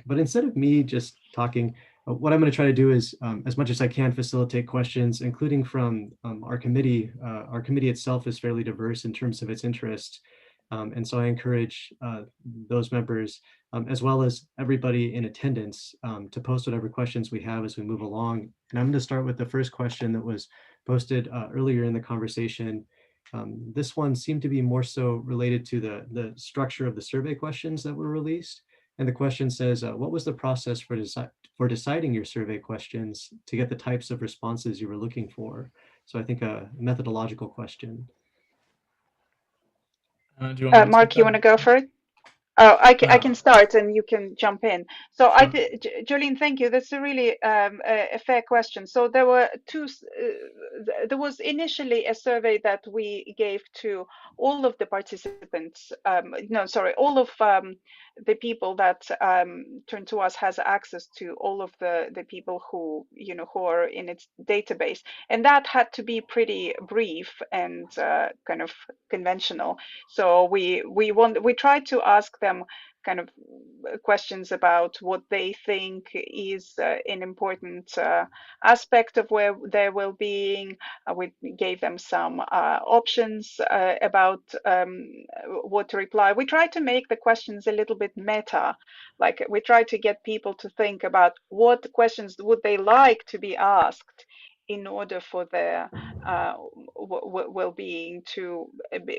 But instead of me just talking, what I'm going to try to do is, as much as I can, facilitate questions, including from our committee. Our committee itself is fairly diverse in terms of its interests. And so I encourage those members, as well as everybody in attendance, to post whatever questions we have as we move along. And I'm going to start with the first question that was posted earlier in the conversation. This one seemed to be more so related to the structure of the survey questions that were released. And the question says, what was the process for deciding your survey questions to get the types of responses you were looking for? So I think a methodological question. Do you want me to Mark, take you that? want to go for it? Oh, I can Uh, start and you can jump in. So sure. Jolene, thank you. That's a really a fair question. So there were there was initially a survey that we gave to all of the participants. No, sorry, all of the people that turned to us has access to all of the people who, you know, who are in its database. And that had to be pretty brief and kind of conventional. So we tried to ask them kind of questions about what they think is an important aspect of their well-being. We gave them some options about what to reply. We tried to make the questions a little bit meta, like we tried to get people to think about what questions would they like to be asked in order for their well-being to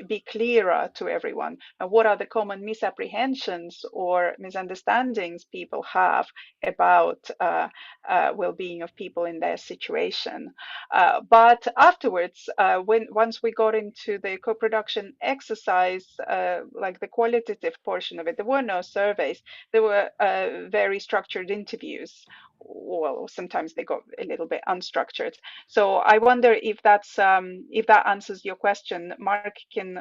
be clearer to everyone. What are the common misapprehensions or misunderstandings people have about well-being of people in their situation? But afterwards, once we got into the co-production exercise, like the qualitative portion of it, there were no surveys. There were very structured interviews. Well, sometimes they got a little bit unstructured. So I wonder if if that answers your question. Mark can.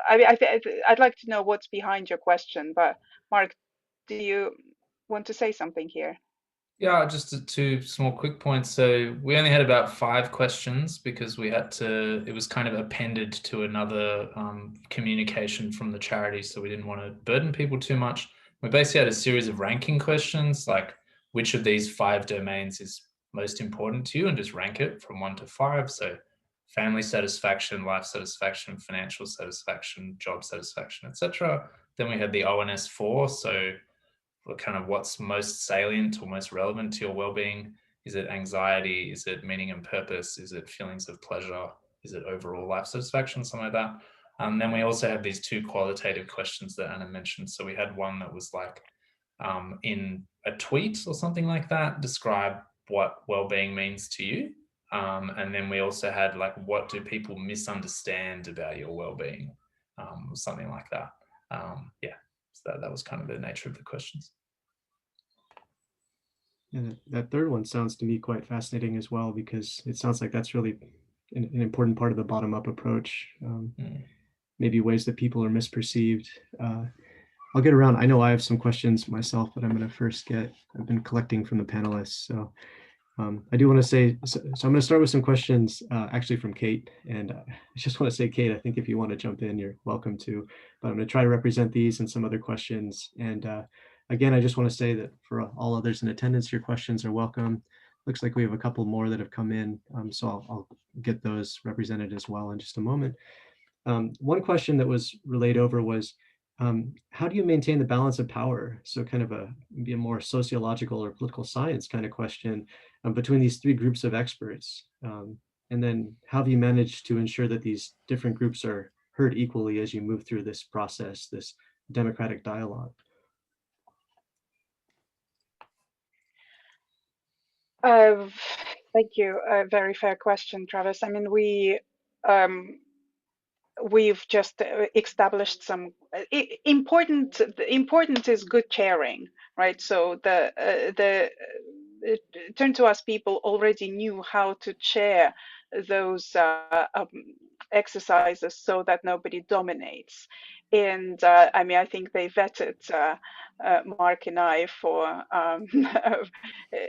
I'd like to know what's behind your question, but Mark, do you want to say something here? Yeah, just two small quick points. So we only had about 5 questions because we had to, it was kind of appended to another communication from the charity. So we didn't want to burden people too much. We basically had a series of ranking questions, like which of these 5 domains is most important to you, and just rank it from 1 to 5. So family satisfaction, life satisfaction, financial satisfaction, job satisfaction, etc. Then we had the ONS 4. So kind of what's most salient or most relevant to your well-being. Is it anxiety? Is it meaning and purpose? Is it feelings of pleasure? Is it overall life satisfaction? Something like that. Then we also have these 2 qualitative questions that Anna mentioned. So we had one that was like, in a tweet or something like that, describe what well-being means to you. And then we also had like, what do people misunderstand about your well-being? Something like that. Yeah, so that was kind of the nature of the questions. And that third one sounds to me quite fascinating as well, because it sounds like that's really an important part of the bottom-up approach. Maybe ways that people are misperceived. I'll get around. I know I have some questions myself, but I'm going to first I've been collecting from the panelists. So I do want to say, so I'm going to start with some questions actually from Kate. And I just want to say, Kate, I think if you want to jump in, you're welcome to, but I'm going to try to represent these and some other questions. And again, I just want to say that for all others in attendance, your questions are welcome. Looks like we have a couple more that have come in. So I'll get those represented as well in just a moment. One question that was relayed over was, how do you maintain the balance of power? So kind of be a more sociological or political science kind of question between these 3 groups of experts. And then how have you managed to ensure that these different groups are heard equally as you move through this process, this democratic dialogue? Thank you. A very fair question, Travis. I mean, we've just established some important is good chairing, right? So the turn to us people already knew how to chair those exercises so that nobody dominates. And I mean, I think they vetted Mark and I for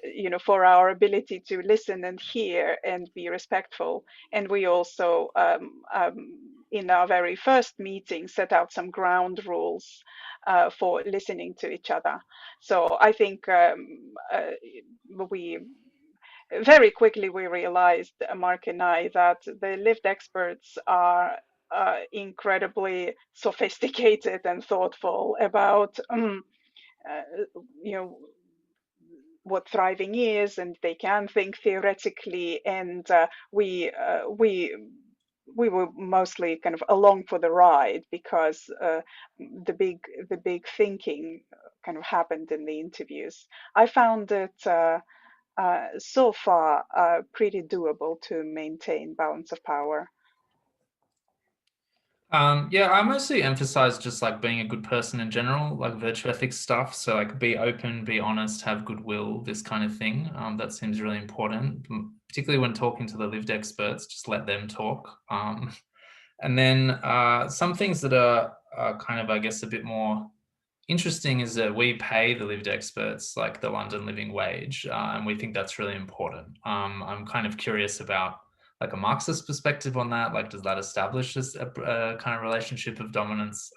you know, for our ability to listen and hear and be respectful. And we also in our very first meeting, set out some ground rules for listening to each other. So I think we very quickly we realized, Mark and I, that the lived experts are incredibly sophisticated and thoughtful about you know, what thriving is, and they can think theoretically, and we were mostly kind of along for the ride, because the big thinking kind of happened in the interviews. I found it so far pretty doable to maintain balance of power. Yeah, I mostly emphasize just like being a good person in general, like virtue ethics stuff. So like be open, be honest, have goodwill, this kind of thing. That seems really important, particularly when talking to the lived experts, just let them talk. And then some things that are kind of, I guess, a bit more interesting is that we pay the lived experts like the London living wage, and we think that's really important. I'm kind of curious about like a Marxist perspective on that. Like, does that establish a kind of relationship of dominance?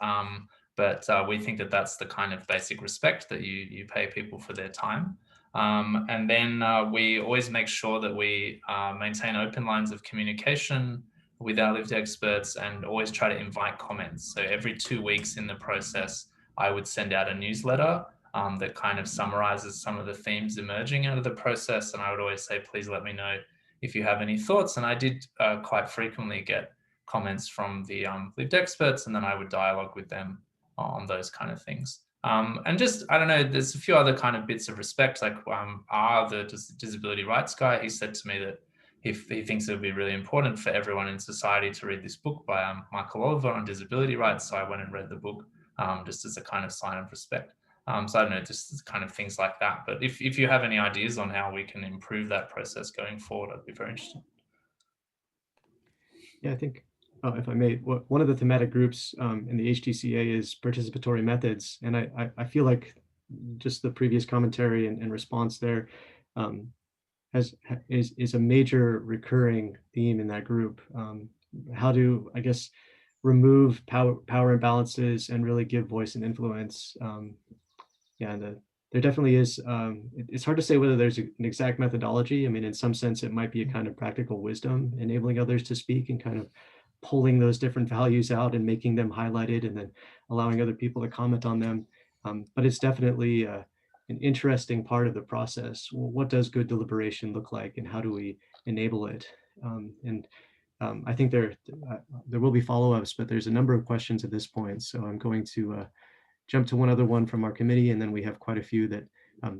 But we think that that's the kind of basic respect that you pay people for their time. And then we always make sure that we maintain open lines of communication with our lived experts, and always try to invite comments. So every 2 weeks in the process, I would send out a newsletter that kind of summarizes some of the themes emerging out of the process. And I would always say, please let me know if you have any thoughts. And I did quite frequently get comments from the lived experts, and then I would dialogue with them on those kind of things. And just, I don't know, there's a few other kind of bits of respect, like the disability rights guy, he said to me that he thinks it would be really important for everyone in society to read this book by Michael Oliver on disability rights. So I went and read the book just as a kind of sign of respect. So I don't know, just kind of things like that. But if you have any ideas on how we can improve that process going forward, I'd be very interested. Yeah, I think, if I may, one of the thematic groups in the HDCA is participatory methods. And I feel like just the previous commentary and response there is a major recurring theme in that group. How to, I guess, remove power imbalances and really give voice and influence. Yeah, there definitely is. It's hard to say whether there's an exact methodology. I mean, in some sense, it might be a kind of practical wisdom, enabling others to speak and kind of pulling those different values out and making them highlighted, and then allowing other people to comment on them. But it's definitely an interesting part of the process. Well, what does good deliberation look like, and how do we enable it? I think there will be follow-ups, but there's a number of questions at this point. So I'm going to jump to one other one from our committee, and then we have quite a few that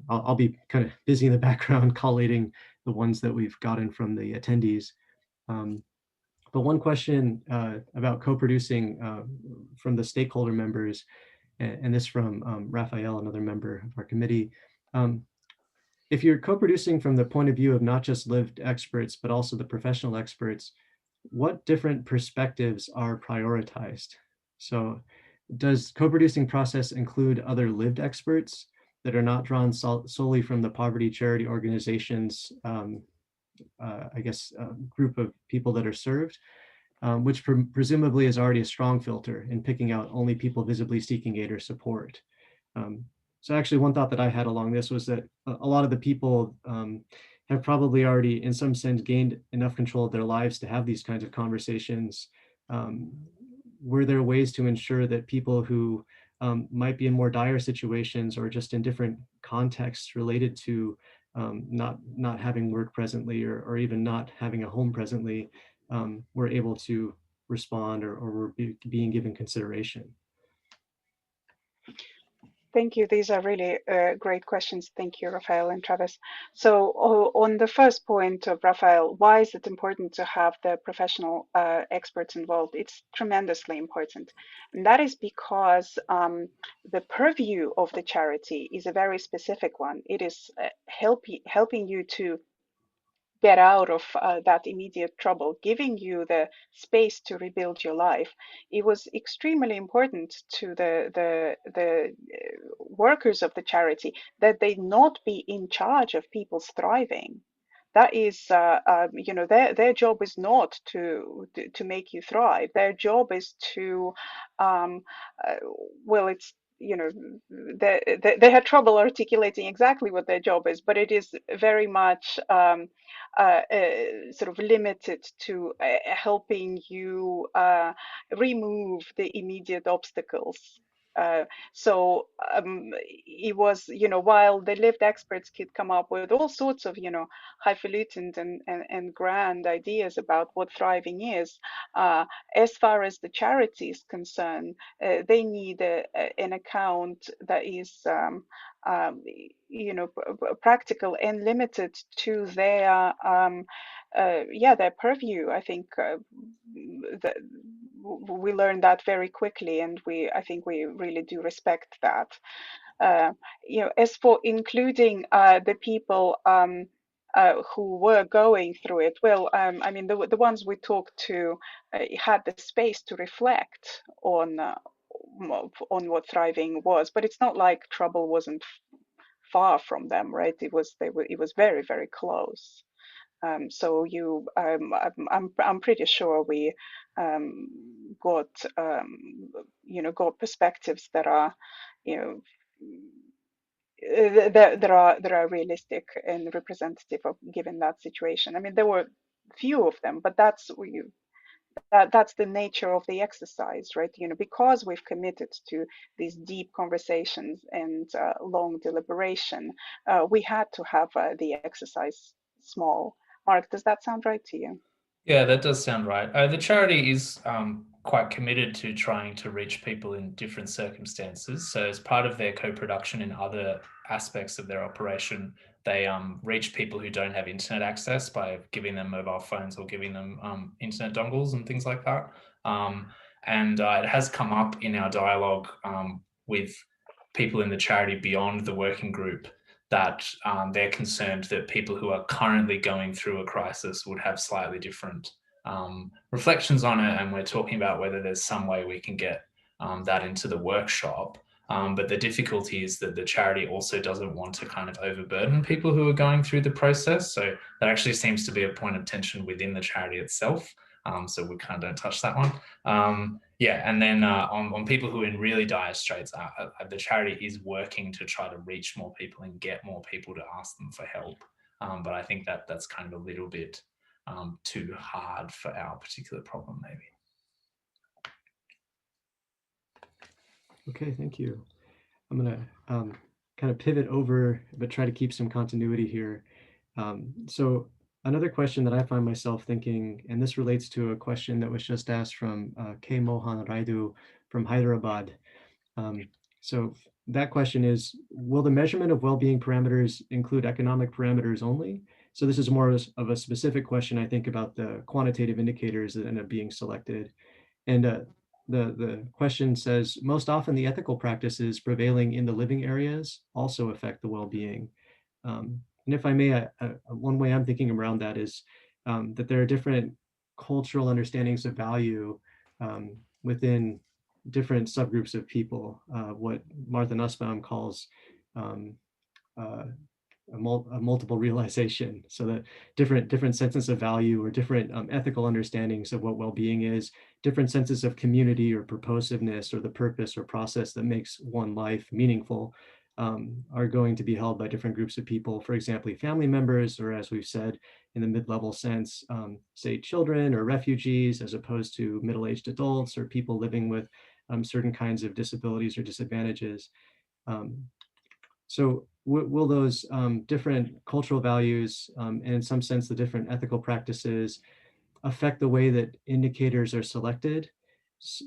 I'll be kind of busy in the background collating the ones that we've gotten from the attendees. But one question about co-producing from the stakeholder members, and this from Raphael, another member of our committee. If you're co-producing from the point of view of not just lived experts, but also the professional experts, what different perspectives are prioritized? So does co-producing process include other lived experts that are not drawn solely from the poverty charity organizations, I guess, group of people that are served, which presumably is already a strong filter in picking out only people visibly seeking aid or support? So actually one thought that I had along this was that a lot of the people have probably already in some sense gained enough control of their lives to have these kinds of conversations. Were there ways to ensure that people who might be in more dire situations or just in different contexts related to not having work presently, or even not having a home presently, were able to respond or were being given consideration? Thank you. These are really great questions. Thank you, Raphael and Travis. So on the first point of Raphael, why is it important to have the professional experts involved? It's tremendously important. And that is because the purview of the charity is a very specific one. It is helping you to get out of that immediate trouble, giving you the space to rebuild your life. It was extremely important to the workers of the charity that they not be in charge of people's thriving, that is, their job is not to make you thrive. Their job is to, um, well, it's, they had trouble articulating exactly what their job is, but it is very much sort of limited to helping you remove the immediate obstacles. So it was, while the lived experts could come up with all sorts of, highfalutin and grand ideas about what thriving is, as far as the charity is concerned, they need an account that is, practical and limited to their, their purview. I think that we learned that very quickly, and I think we really do respect that. As for including the people who were going through it, well, I mean, the ones we talked to had the space to reflect on what thriving was, but it's not like trouble wasn't far from them, right? It was very, very close. So I'm pretty sure we got got perspectives that are, that are realistic and representative of given that situation. I mean, there were few of them, but that's the nature of the exercise, right? Because we've committed to these deep conversations and long deliberation, we had to have the exercise small. Mark, does that sound right to you? Yeah, that does sound right. The charity is quite committed to trying to reach people in different circumstances. So as part of their co-production in other aspects of their operation, they reach people who don't have internet access by giving them mobile phones or giving them internet dongles and things like that. And it has come up in our dialogue with people in the charity beyond the working group that they're concerned that people who are currently going through a crisis would have slightly different reflections on it. And we're talking about whether there's some way we can get that into the workshop. But the difficulty is that the charity also doesn't want to kind of overburden people who are going through the process. So that actually seems to be a point of tension within the charity itself. So we kind of don't touch that one. And then on people who are in really dire straits, the charity is working to try to reach more people and get more people to ask them for help. But I think that's kind of a little bit too hard for our particular problem, maybe. Okay, thank you. I'm going to kind of pivot over, but try to keep some continuity here. So another question that I find myself thinking, and this relates to a question that was just asked from K. Mohan Raidu from Hyderabad. So that question is, will the measurement of well-being parameters include economic parameters only? So this is more of a specific question, I think, about the quantitative indicators that end up being selected. And the question says, most often the ethical practices prevailing in the living areas also affect the well-being. And if I may, one way I'm thinking around that is that there are different cultural understandings of value within different subgroups of people, what Martha Nussbaum calls a multiple realization, so that different senses of value or different ethical understandings of what well-being is, different senses of community or purposiveness or the purpose or process that makes one life meaningful are going to be held by different groups of people. For example, family members, or as we've said in the mid-level sense, say children or refugees, as opposed to middle-aged adults or people living with certain kinds of disabilities or disadvantages. So will those different cultural values and in some sense the different ethical practices affect the way that indicators are selected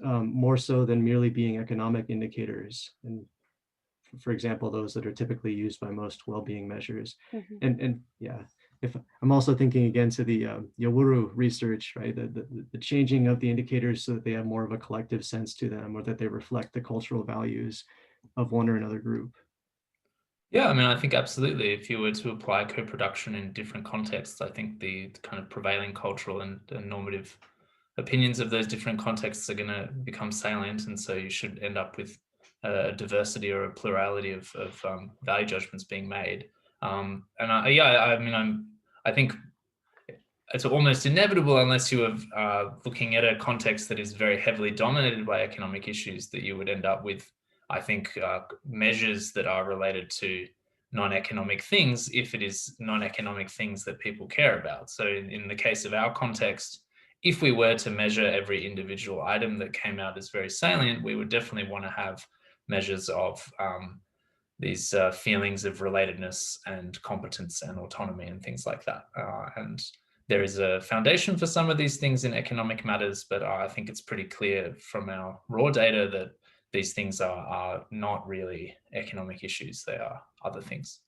more so than merely being economic indicators? And for example, those that are typically used by most well-being measures. Mm-hmm. And yeah, if I'm also thinking again to the Yawuru research, right? The changing of the indicators so that they have more of a collective sense to them, or that they reflect the cultural values of one or another group. Yeah, I mean, I think absolutely. If you were to apply co-production in different contexts, I think the kind of prevailing cultural and normative opinions of those different contexts are going to become salient. And so you should end up with a diversity or a plurality of value judgments being made. I mean, I think it's almost inevitable, unless you are looking at a context that is very heavily dominated by economic issues, that you would end up with, I think, measures that are related to non-economic things if it is non-economic things that people care about. So in the case of our context, if we were to measure every individual item that came out as very salient, we would definitely want to have measures of these feelings of relatedness and competence and autonomy and things like that. And there is a foundation for some of these things in economic matters, but I think it's pretty clear from our raw data that these things are not really economic issues. They are other things.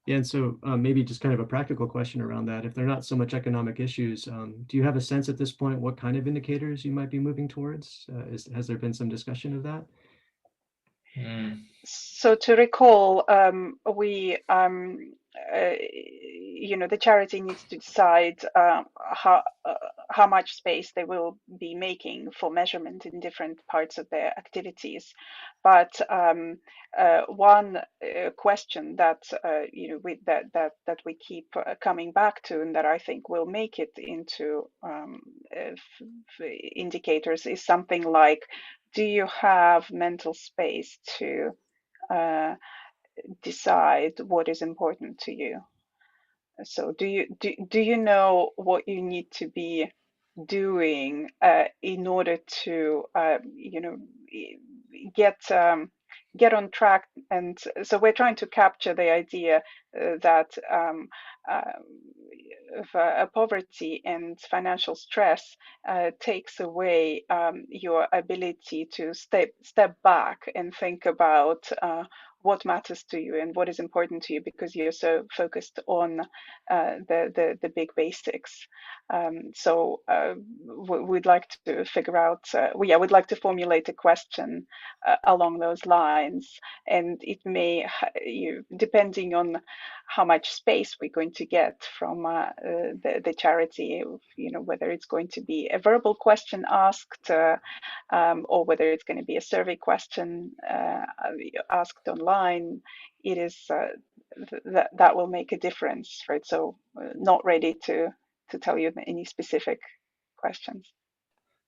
Yeah, and so maybe just kind of a practical question around that. If they're not so much economic issues, do you have a sense at this point what kind of indicators you might be moving towards? Has there been some discussion of that? So to recall, the charity needs to decide how much space they will be making for measurement in different parts of their activities. But one question that that we keep coming back to, and that I think will make it into indicators, is something like, do you have mental space to decide what is important to you? So do you know what you need to be doing in order to get on track? And so we're trying to capture the idea that poverty and financial stress takes away your ability to step back and think about what matters to you and what is important to you, because you're so focused on the big basics. So we'd like to figure out, we'd like to formulate a question along those lines, and it may, depending on how much space we're going to get from the charity, whether it's going to be a verbal question asked or whether it's going to be a survey question asked online, it is that will make a difference, right? So not ready to tell you any specific questions.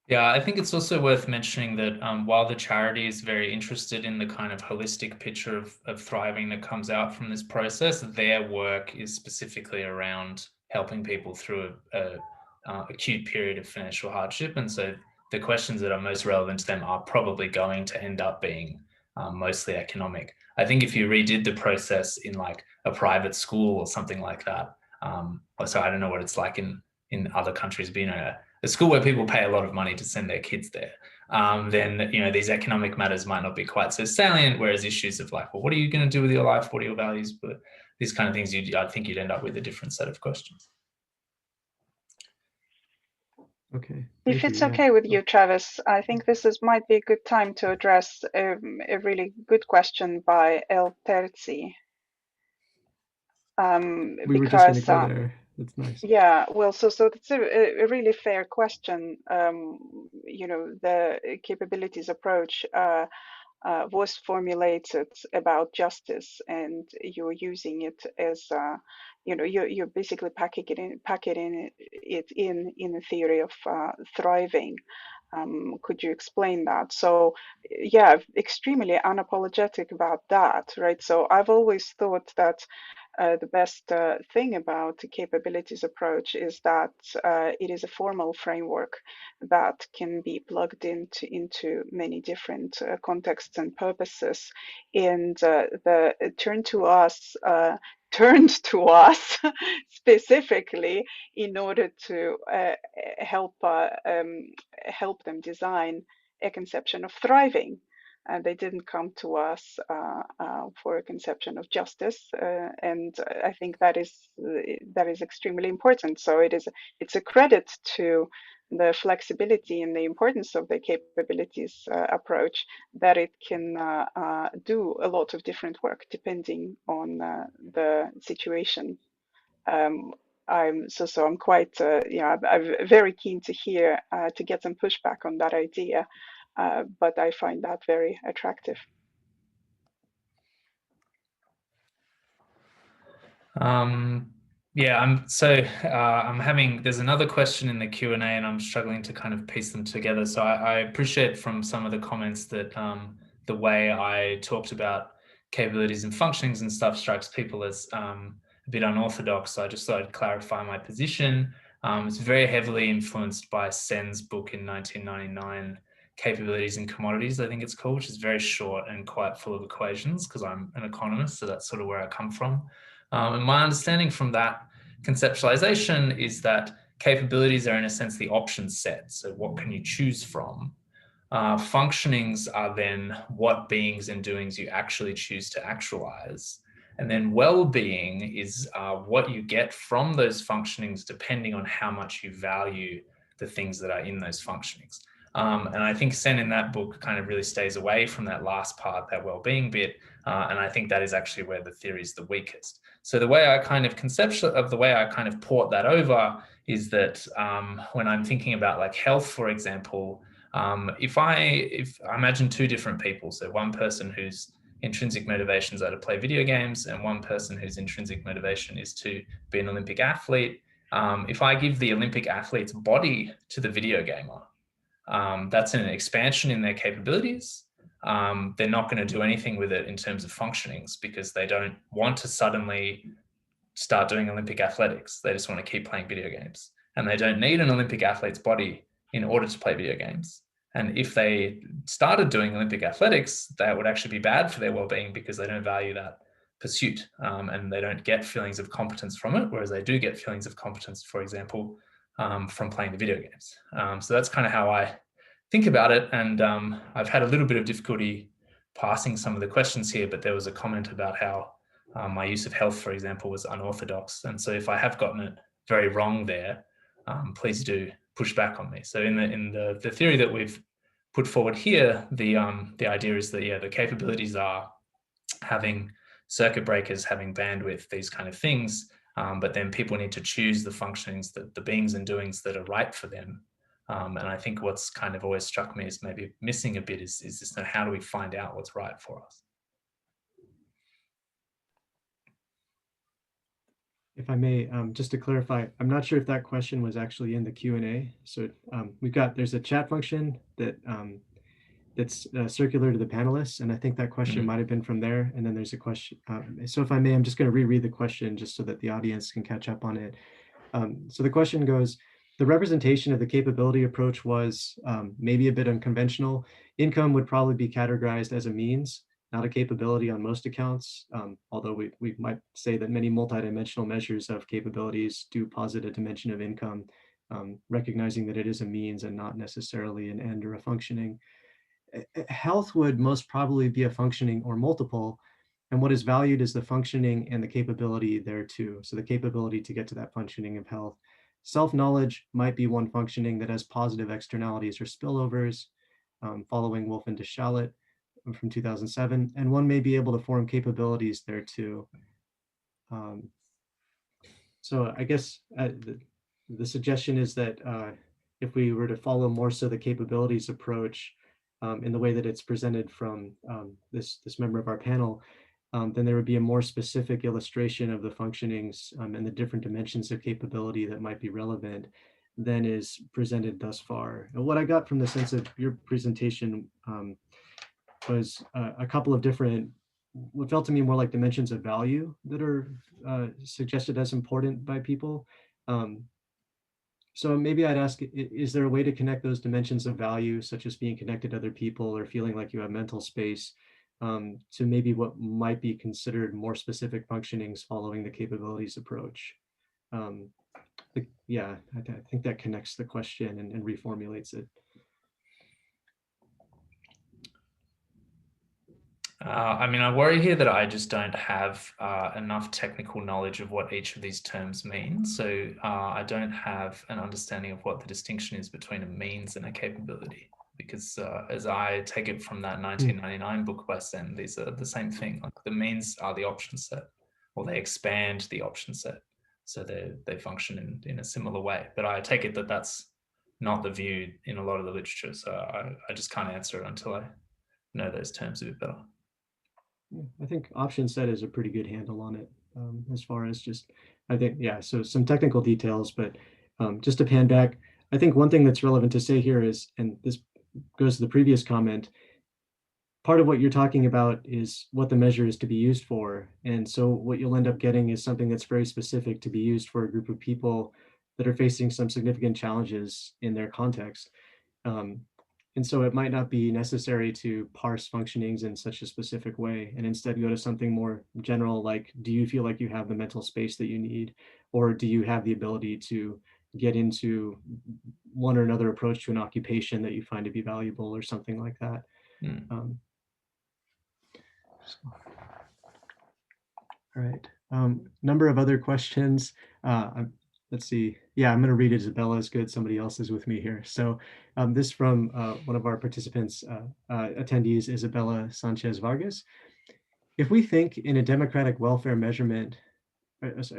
Yeah, I think it's also worth mentioning that while the charity is very interested in the kind of holistic picture of thriving that comes out from this process, their work is specifically around helping people through a acute period of financial hardship. And so the questions that are most relevant to them are probably going to end up being mostly economic. I think if you redid the process in like a private school or something like that, so I don't know what it's like in other countries, but a school where people pay a lot of money to send their kids there, then these economic matters might not be quite so salient. Whereas issues of like, well, what are you going to do with your life? What are your values? But these kind of things, I think you'd end up with a different set of questions. Okay. If it's okay with you, Travis, I think this might be a good time to address a really good question by El Terzi. We were just going to go there. That's nice. Yeah, well, so it's a really fair question. The capabilities approach was formulated about justice, and you're using it as you're basically packing it in a theory of thriving. Could you explain that? So yeah, extremely unapologetic about that, right? So I've always thought that the best thing about the capabilities approach is that it is a formal framework that can be plugged into many different contexts and purposes, and turned to us specifically in order to help them design a conception of thriving. They didn't come to us for a conception of justice, and I think that is extremely important. So it's a credit to the flexibility and the importance of the capabilities approach, that it can do a lot of different work depending on the situation. I'm quite I'm very keen to hear to get some pushback on that idea, but I find that very attractive. Yeah, there's another question in the Q&A and I'm struggling to kind of piece them together. So I appreciate from some of the comments that the way I talked about capabilities and functionings and stuff strikes people as a bit unorthodox. So I just thought I'd clarify my position. It's very heavily influenced by Sen's book in 1999, Capabilities and Commodities, I think it's called, which is very short and quite full of equations because I'm an economist, so that's sort of where I come from. And my understanding from that conceptualization is that capabilities are in a sense the option set. So what can you choose from? Functionings are then what beings and doings you actually choose to actualize. And then well-being is what you get from those functionings depending on how much you value the things that are in those functionings. And I think Sen in that book kind of really stays away from that last part, that well-being bit. And I think that is actually where the theory is the weakest. So the way I kind of port that over is that when I'm thinking about like health, for example, if I imagine two different people, so one person whose intrinsic motivations are to play video games and one person whose intrinsic motivation is to be an Olympic athlete, if I give the Olympic athlete's body to the video gamer, that's an expansion in their capabilities. They're not going to do anything with it in terms of functionings because they don't want to suddenly start doing Olympic athletics. They just want to keep playing video games. And they don't need an Olympic athlete's body in order to play video games. And if they started doing Olympic athletics, that would actually be bad for their well-being because they don't value that pursuit and they don't get feelings of competence from it, whereas they do get feelings of competence, for example, from playing the video games. So that's kind of how I think about it. And I've had a little bit of difficulty passing some of the questions here, but there was a comment about how my use of health, for example, was unorthodox. And so if I have gotten it very wrong there, please do push back on me. So in the theory that we've put forward here, the idea is that, yeah, the capabilities are having circuit breakers, having bandwidth, these kind of things. But then people need to choose the functionings, the beings and doings that are right for them. And I think what's kind of always struck me as maybe missing a bit is this, how do we find out what's right for us? If I may, just to clarify, I'm not sure if that question was actually in the Q&A. So there's a chat function that's circular to the panelists, and I think that question might have been from there. And then there's a question. So if I may, I'm just going to reread the question just so that the audience can catch up on it. So the question goes, the representation of the capability approach was maybe a bit unconventional. Income would probably be categorized as a means, not a capability on most accounts, although we might say that many multidimensional measures of capabilities do posit a dimension of income, recognizing that it is a means and not necessarily an end or a functioning. Health would most probably be a functioning or multiple, and what is valued is the functioning and the capability there too. So the capability to get to that functioning of health. Self-knowledge might be one functioning that has positive externalities or spillovers, following Wolf and Deschalet from 2007, and one may be able to form capabilities there too. So I guess the suggestion is that if we were to follow more so the capabilities approach in the way that it's presented from this member of our panel, then there would be a more specific illustration of the functionings and the different dimensions of capability that might be relevant than is presented thus far. And what I got from the sense of your presentation was a couple of different, what felt to me more like dimensions of value that are suggested as important by people. So maybe I'd ask, is there a way to connect those dimensions of value, such as being connected to other people or feeling like you have mental space, to maybe what might be considered more specific functionings following the capabilities approach? Yeah, I think that connects the question and reformulates it. I mean, I worry here that I just don't have enough technical knowledge of what each of these terms mean. So I don't have an understanding of what the distinction is between a means and a capability. Because as I take it from that 1999 book by Sen, these are the same thing. Like the means are the option set, or they expand the option set. So they function in a similar way. But I take it that that's not the view in a lot of the literature. So I just can't answer it until I know those terms a bit better. I think option set is a pretty good handle on it. as far as just, I think, yeah, so some technical details, but just to pan back, I think one thing that's relevant to say here is, and this goes to the previous comment, part of what you're talking about is what the measure is to be used for. And so what you'll end up getting is something that's very specific to be used for a group of people that are facing some significant challenges in their context. And so it might not be necessary to parse functionings in such a specific way, and instead go to something more general, like, do you feel like you have the mental space that you need? Or do you have the ability to get into one or another approach to an occupation that you find to be valuable, or something like that? All right. Number of other questions. Let's see. Yeah, I'm going to read it. Isabella is good. Somebody else is with me here. So this from one of our participants, attendees, Isabella Sanchez Vargas. If we think in a democratic welfare measurement, let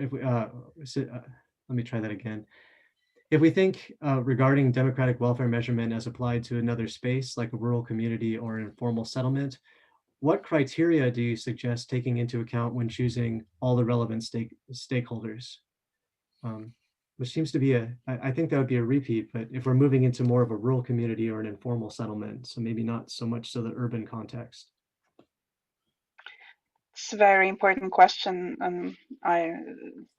me try that again. If we think regarding democratic welfare measurement as applied to another space, like a rural community or an informal settlement, what criteria do you suggest taking into account when choosing all the relevant stakeholders? Which seems to be I think that would be a repeat, but if we're moving into more of a rural community or an informal settlement, so maybe not so much so the urban context. It's a very important question, and I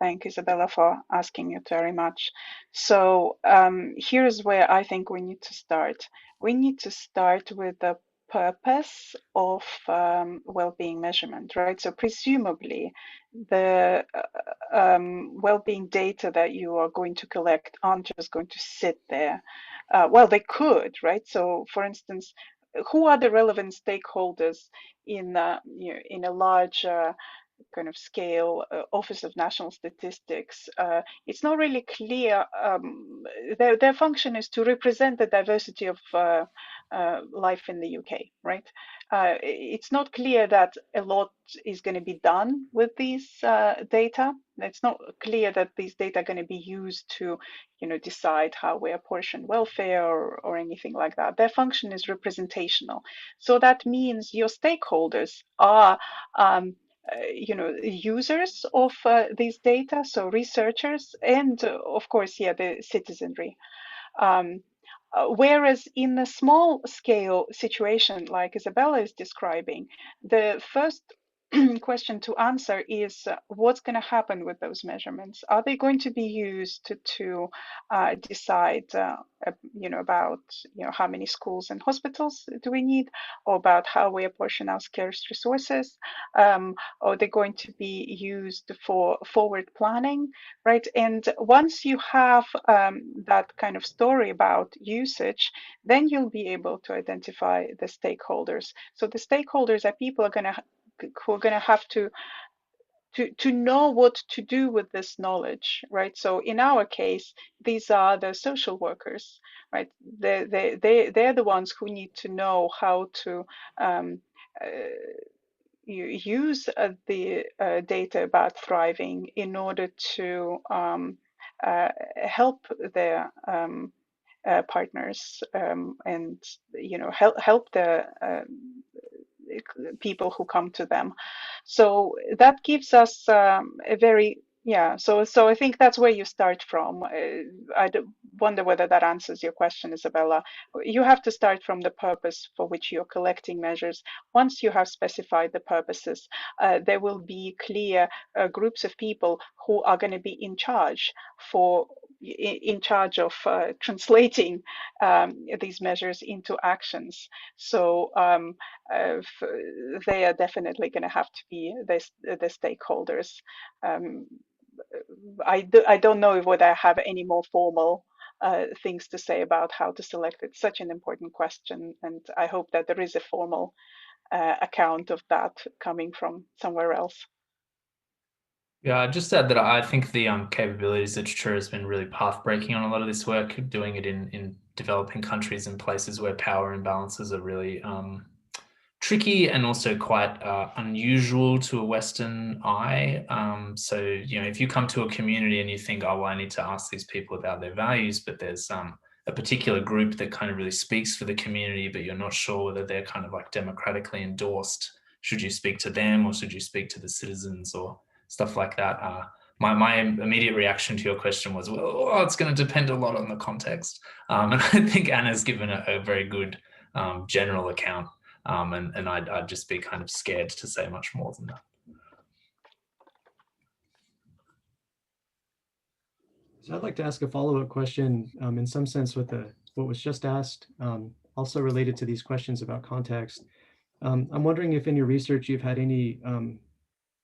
thank Isabella for asking it very much. So here's where I think we need to start. We need to start with the purpose of well-being measurement, right? So presumably the well-being data that you are going to collect aren't just going to sit there. Well, they could, right? So for instance, who are the relevant stakeholders in in a large kind of scale Office of National Statistics? It's not really clear. Their function is to represent the diversity of life in the UK, right? It's not clear that a lot is going to be done with these data. It's not clear that these data are going to be used to, decide how we apportion welfare or anything like that. Their function is representational. So that means your stakeholders are users of these data, so researchers, and of course, the citizenry. Whereas in a small scale situation like Isabella is describing, the first question to answer is what's going to happen with those measurements? Are they going to be used to decide, about how many schools and hospitals do we need, or about how we apportion our scarce resources? Are they going to be used for forward planning, right? And once you have that kind of story about usage, then you'll be able to identify the stakeholders. So the stakeholders are people who are going to have to know what to do with this knowledge, right? So in our case, these are the social workers, right? They're the ones who need to know how to use the data about thriving in order to help their partners and help the people who come to them. So that gives us a very so I think that's where you start from. I wonder whether that answers your question, Isabella. You have to start from the purpose for which you're collecting measures. Once you have specified the purposes, there will be clear groups of people who are going to be in charge of translating these measures into actions. So they are definitely going to have to be the stakeholders. I don't know whether I have any more formal things to say about how to select. It's such an important question, and I hope that there is a formal account of that coming from somewhere else. Yeah, I just add that I think the capabilities literature has been really path-breaking on a lot of this work, doing it in developing countries and places where power imbalances are really tricky and also quite unusual to a Western eye. So, if you come to a community and you think, oh, well, I need to ask these people about their values, but there's a particular group that kind of really speaks for the community, but you're not sure whether they're kind of like democratically endorsed. Should you speak to them or should you speak to the citizens or stuff like that. My immediate reaction to your question was, well, it's going to depend a lot on the context. And I think Anna's given a very good general account, and I'd just be kind of scared to say much more than that. So I'd like to ask a follow-up question in some sense with what was just asked, also related to these questions about context. I'm wondering if in your research you've had any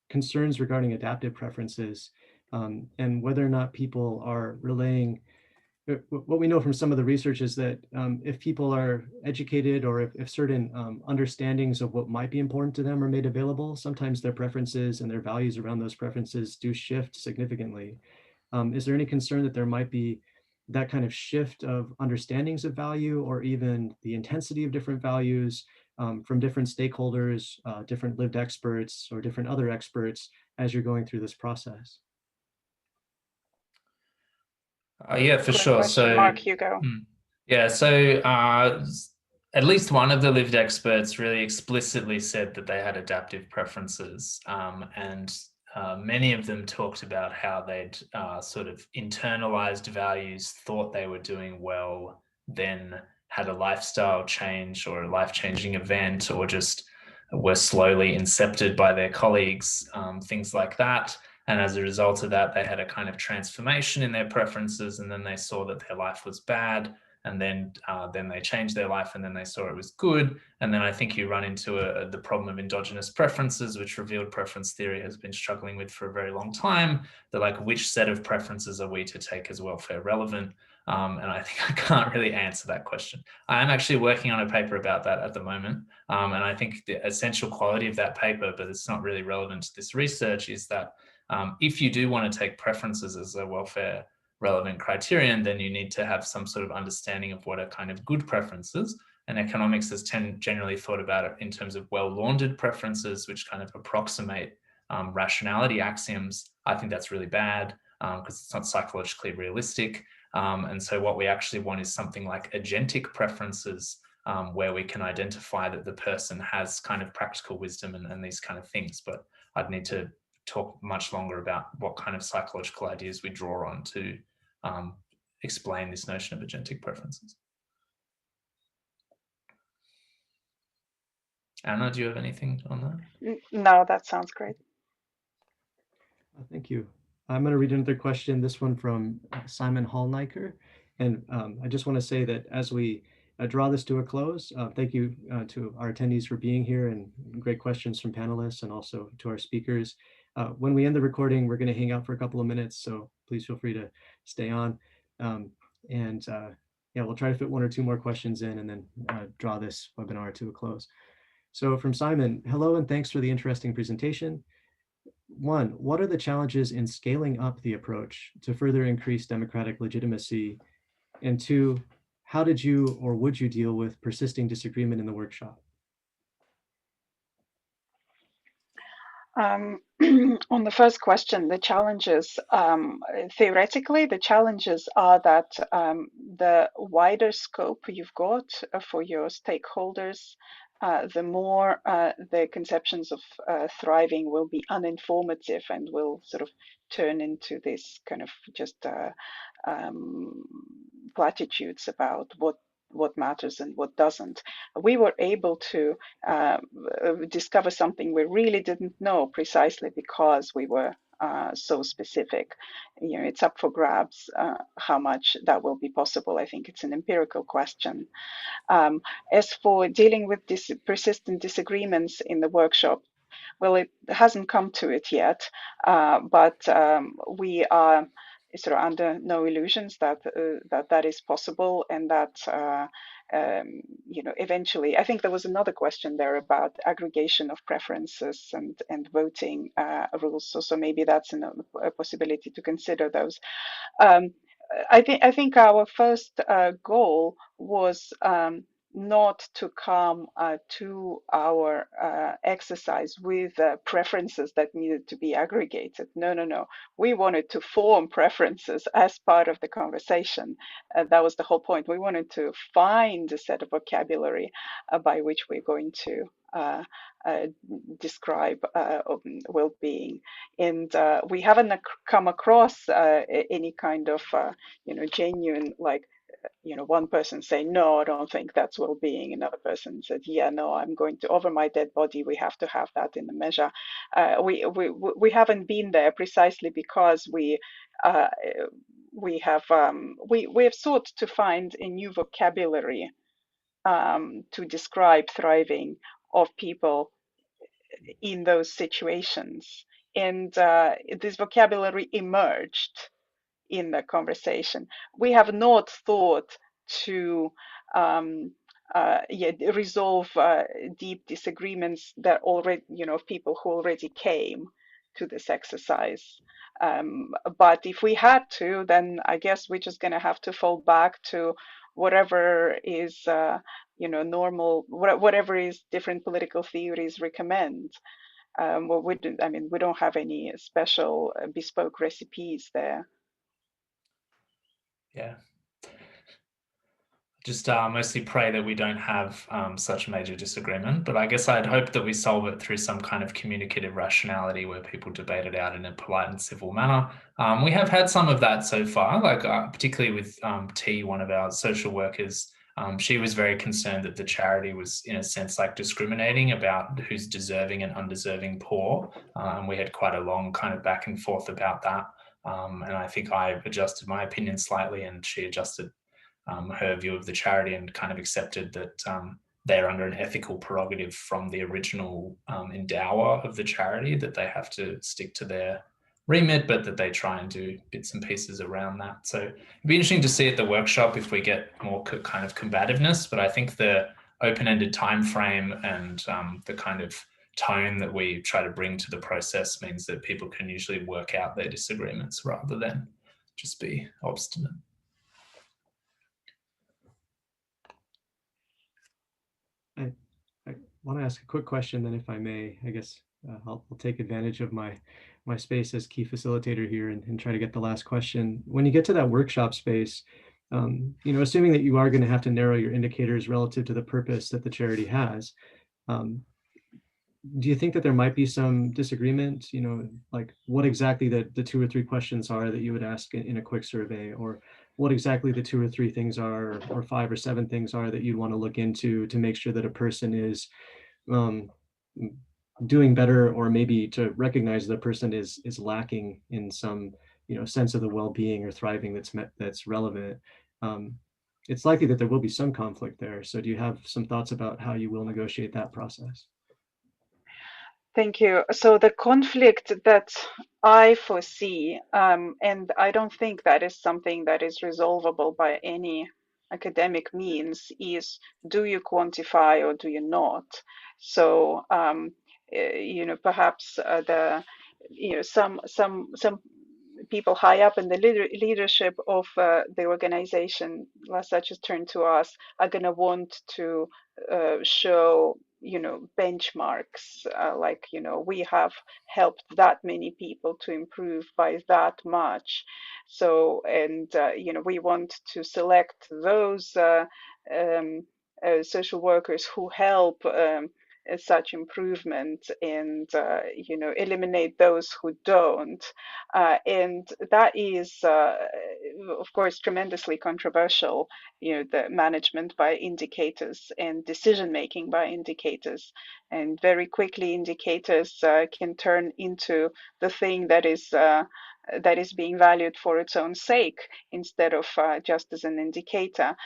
concerns regarding adaptive preferences, and whether or not people are relaying. What we know from some of the research is that if people are educated, or if certain understandings of what might be important to them are made available, sometimes their preferences and their values around those preferences do shift significantly. Is there any concern that there might be that kind of shift of understandings of value, or even the intensity of different values from different stakeholders, different lived experts, or different other experts as you're going through this process? Yeah, for Great sure. question. So, Mark, you go. Yeah, so at least one of the lived experts really explicitly said that they had adaptive preferences, and many of them talked about how they'd sort of internalized values, thought they were doing well, then had a lifestyle change or a life-changing event, or just were slowly incepted by their colleagues, things like that. And as a result of that, they had a kind of transformation in their preferences, and then they saw that their life was bad, and then they changed their life, and then they saw it was good. And then I think you run into the problem of endogenous preferences, which revealed preference theory has been struggling with for a very long time. They're like, which set of preferences are we to take as welfare relevant? And I think I can't really answer that question. I am actually working on a paper about that at the moment. And I think the essential quality of that paper, but it's not really relevant to this research, is that if you do want to take preferences as a welfare relevant criterion, then you need to have some sort of understanding of what are kind of good preferences. And economics has generally thought about it in terms of well-laundered preferences, which kind of approximate rationality axioms. I think that's really bad because it's not psychologically realistic. And so what we actually want is something like agentic preferences, where we can identify that the person has kind of practical wisdom and these kind of things. But I'd need to talk much longer about what kind of psychological ideas we draw on to explain this notion of agentic preferences. Anna, do you have anything on that? No, that sounds great. Thank you. I'm going to read another question, this one from Simon Hallniker. And I just want to say that as we draw this to a close, thank you to our attendees for being here, and great questions from panelists, and also to our speakers. When we end the recording, we're going to hang out for a couple of minutes, so please feel free to stay on. Yeah, we'll try to fit one or two more questions in, and then draw this webinar to a close. So from Simon, hello, and thanks for the interesting presentation. One, what are the challenges in scaling up the approach to further increase democratic legitimacy? And two, how did you or would you deal with persisting disagreement in the workshop? On the first question, the challenges, theoretically, the challenges are that the wider scope you've got for your stakeholders, the more the conceptions of thriving will be uninformative and will sort of turn into this kind of just platitudes about what matters and what doesn't. We were able to discover something we really didn't know, precisely because we were so specific. You know, it's up for grabs how much that will be possible. I think it's an empirical question. As for dealing with persistent disagreements in the workshop, well, it hasn't come to it yet, but we are sort of under no illusions that that is possible, and that you know, eventually. I think there was another question there about aggregation of preferences and voting rules. So maybe that's a possibility to consider those. I think our first goal was not to come to our exercise with preferences that needed to be aggregated. No. We wanted to form preferences as part of the conversation. That was the whole point. We wanted to find a set of vocabulary by which we're going to describe well-being, and we haven't come across any kind of genuine, like, one person saying, no, I don't think that's well-being. Another person said, yeah, no, I'm going to, over my dead body, we have to have that in the measure. We haven't been there precisely because we have sought to find a new vocabulary to describe thriving of people in those situations. And this vocabulary emerged in the conversation. We have not thought to resolve deep disagreements that already, people who already came to this exercise. But if we had to, then I guess we're just going to have to fall back to whatever is, normal, whatever is different political theories recommend. Well, we don't have any special bespoke recipes there. Yeah. Just mostly pray that we don't have such major disagreement, but I guess I'd hope that we solve it through some kind of communicative rationality where people debate it out in a polite and civil manner. We have had some of that so far, like particularly with T, one of our social workers. She was very concerned that the charity was, in a sense, like discriminating about who's deserving and undeserving poor. And we had quite a long kind of back and forth about that. And I think I adjusted my opinion slightly and she adjusted her view of the charity and kind of accepted that they're under an ethical prerogative from the original endower of the charity, that they have to stick to their remit, but that they try and do bits and pieces around that. So it'd be interesting to see at the workshop if we get more kind of combativeness, but I think the open-ended time frame and the kind of tone that we try to bring to the process means that people can usually work out their disagreements rather than just be obstinate. I want to ask a quick question then, if I may. I guess I'll take advantage of my space as key facilitator here and try to get the last question. When you get to that workshop space, assuming that you are going to have to narrow your indicators relative to the purpose that the charity has, do you think that there might be some disagreement, like what exactly the 2 or 3 questions are that you would ask in a quick survey, or what exactly the 2 or 3 things are, or 5 or 7 things are that you'd want to look into to make sure that a person is doing better, or maybe to recognize the person is lacking in some sense of the well-being or thriving that's relevant. It's likely that there will be some conflict there. So do you have some thoughts about how you will negotiate that process? Thank you. So the conflict that I foresee, and I don't think that is something that is resolvable by any academic means, is, do you quantify or do you not? So perhaps some people high up in the leadership of the organization, such as Turn to Us, are going to want to show benchmarks, like we have helped that many people to improve by that much. So, and we want to select those social workers who help such improvement, and eliminate those who don't, and that is of course tremendously controversial, the management by indicators and decision making by indicators, and very quickly indicators can turn into the thing that is being valued for its own sake instead of just as an indicator.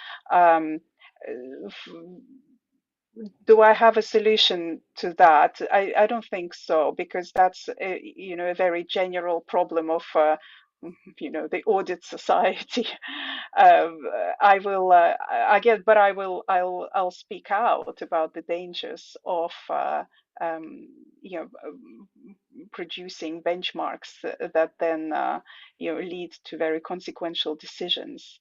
Do I have a solution to that? I don't think so, because that's a very general problem of the audit society. I'll speak out about the dangers of producing benchmarks that then lead to very consequential decisions.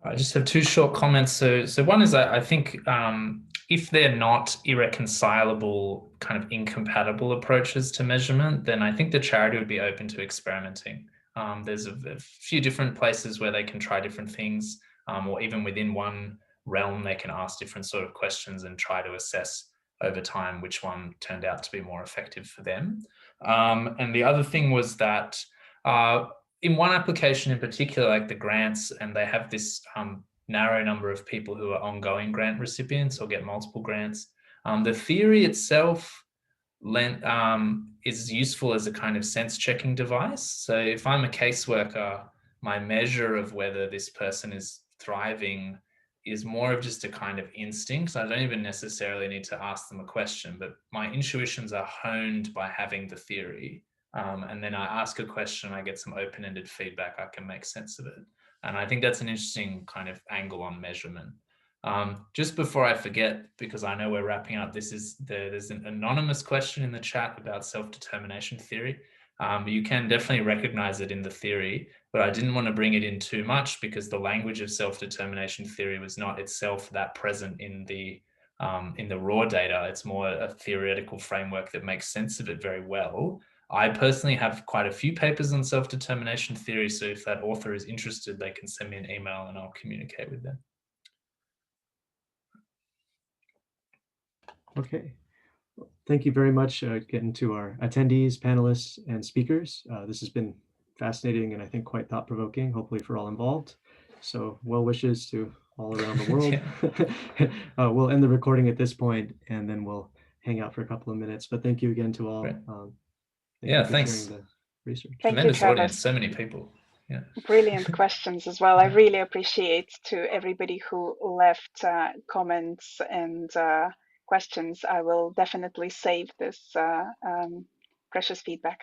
I just have 2 short comments. So one is, I think if they're not irreconcilable, kind of incompatible approaches to measurement, then I think the charity would be open to experimenting. There's a few different places where they can try different things, or even within one realm, they can ask different sort of questions and try to assess over time which one turned out to be more effective for them. And the other thing was that in one application in particular, like the grants, and they have this narrow number of people who are ongoing grant recipients or get multiple grants. The theory itself is useful as a kind of sense checking device. So if I'm a caseworker, my measure of whether this person is thriving is more of just a kind of instinct. I don't even necessarily need to ask them a question, but my intuitions are honed by having the theory. And then I ask a question, I get some open-ended feedback, I can make sense of it. And I think that's an interesting kind of angle on measurement. Just before I forget, because I know we're wrapping up, there's an anonymous question in the chat about self-determination theory. You can definitely recognize it in the theory, but I didn't want to bring it in too much because the language of self-determination theory was not itself that present in the raw data. It's more a theoretical framework that makes sense of it very well. I personally have quite a few papers on self-determination theory, so if that author is interested, they can send me an email and I'll communicate with them. Okay. Thank you very much, getting to our attendees, panelists, and speakers. This has been fascinating and I think quite thought-provoking, hopefully for all involved. So well wishes to all around the world. We'll end the recording at this point and then we'll hang out for a couple of minutes. But thank you again to all. Thanks. Sharing the research. Tremendous audience, so many people. Yeah. Brilliant questions as well. I really appreciate to everybody who left comments and questions. I will definitely save this precious feedback.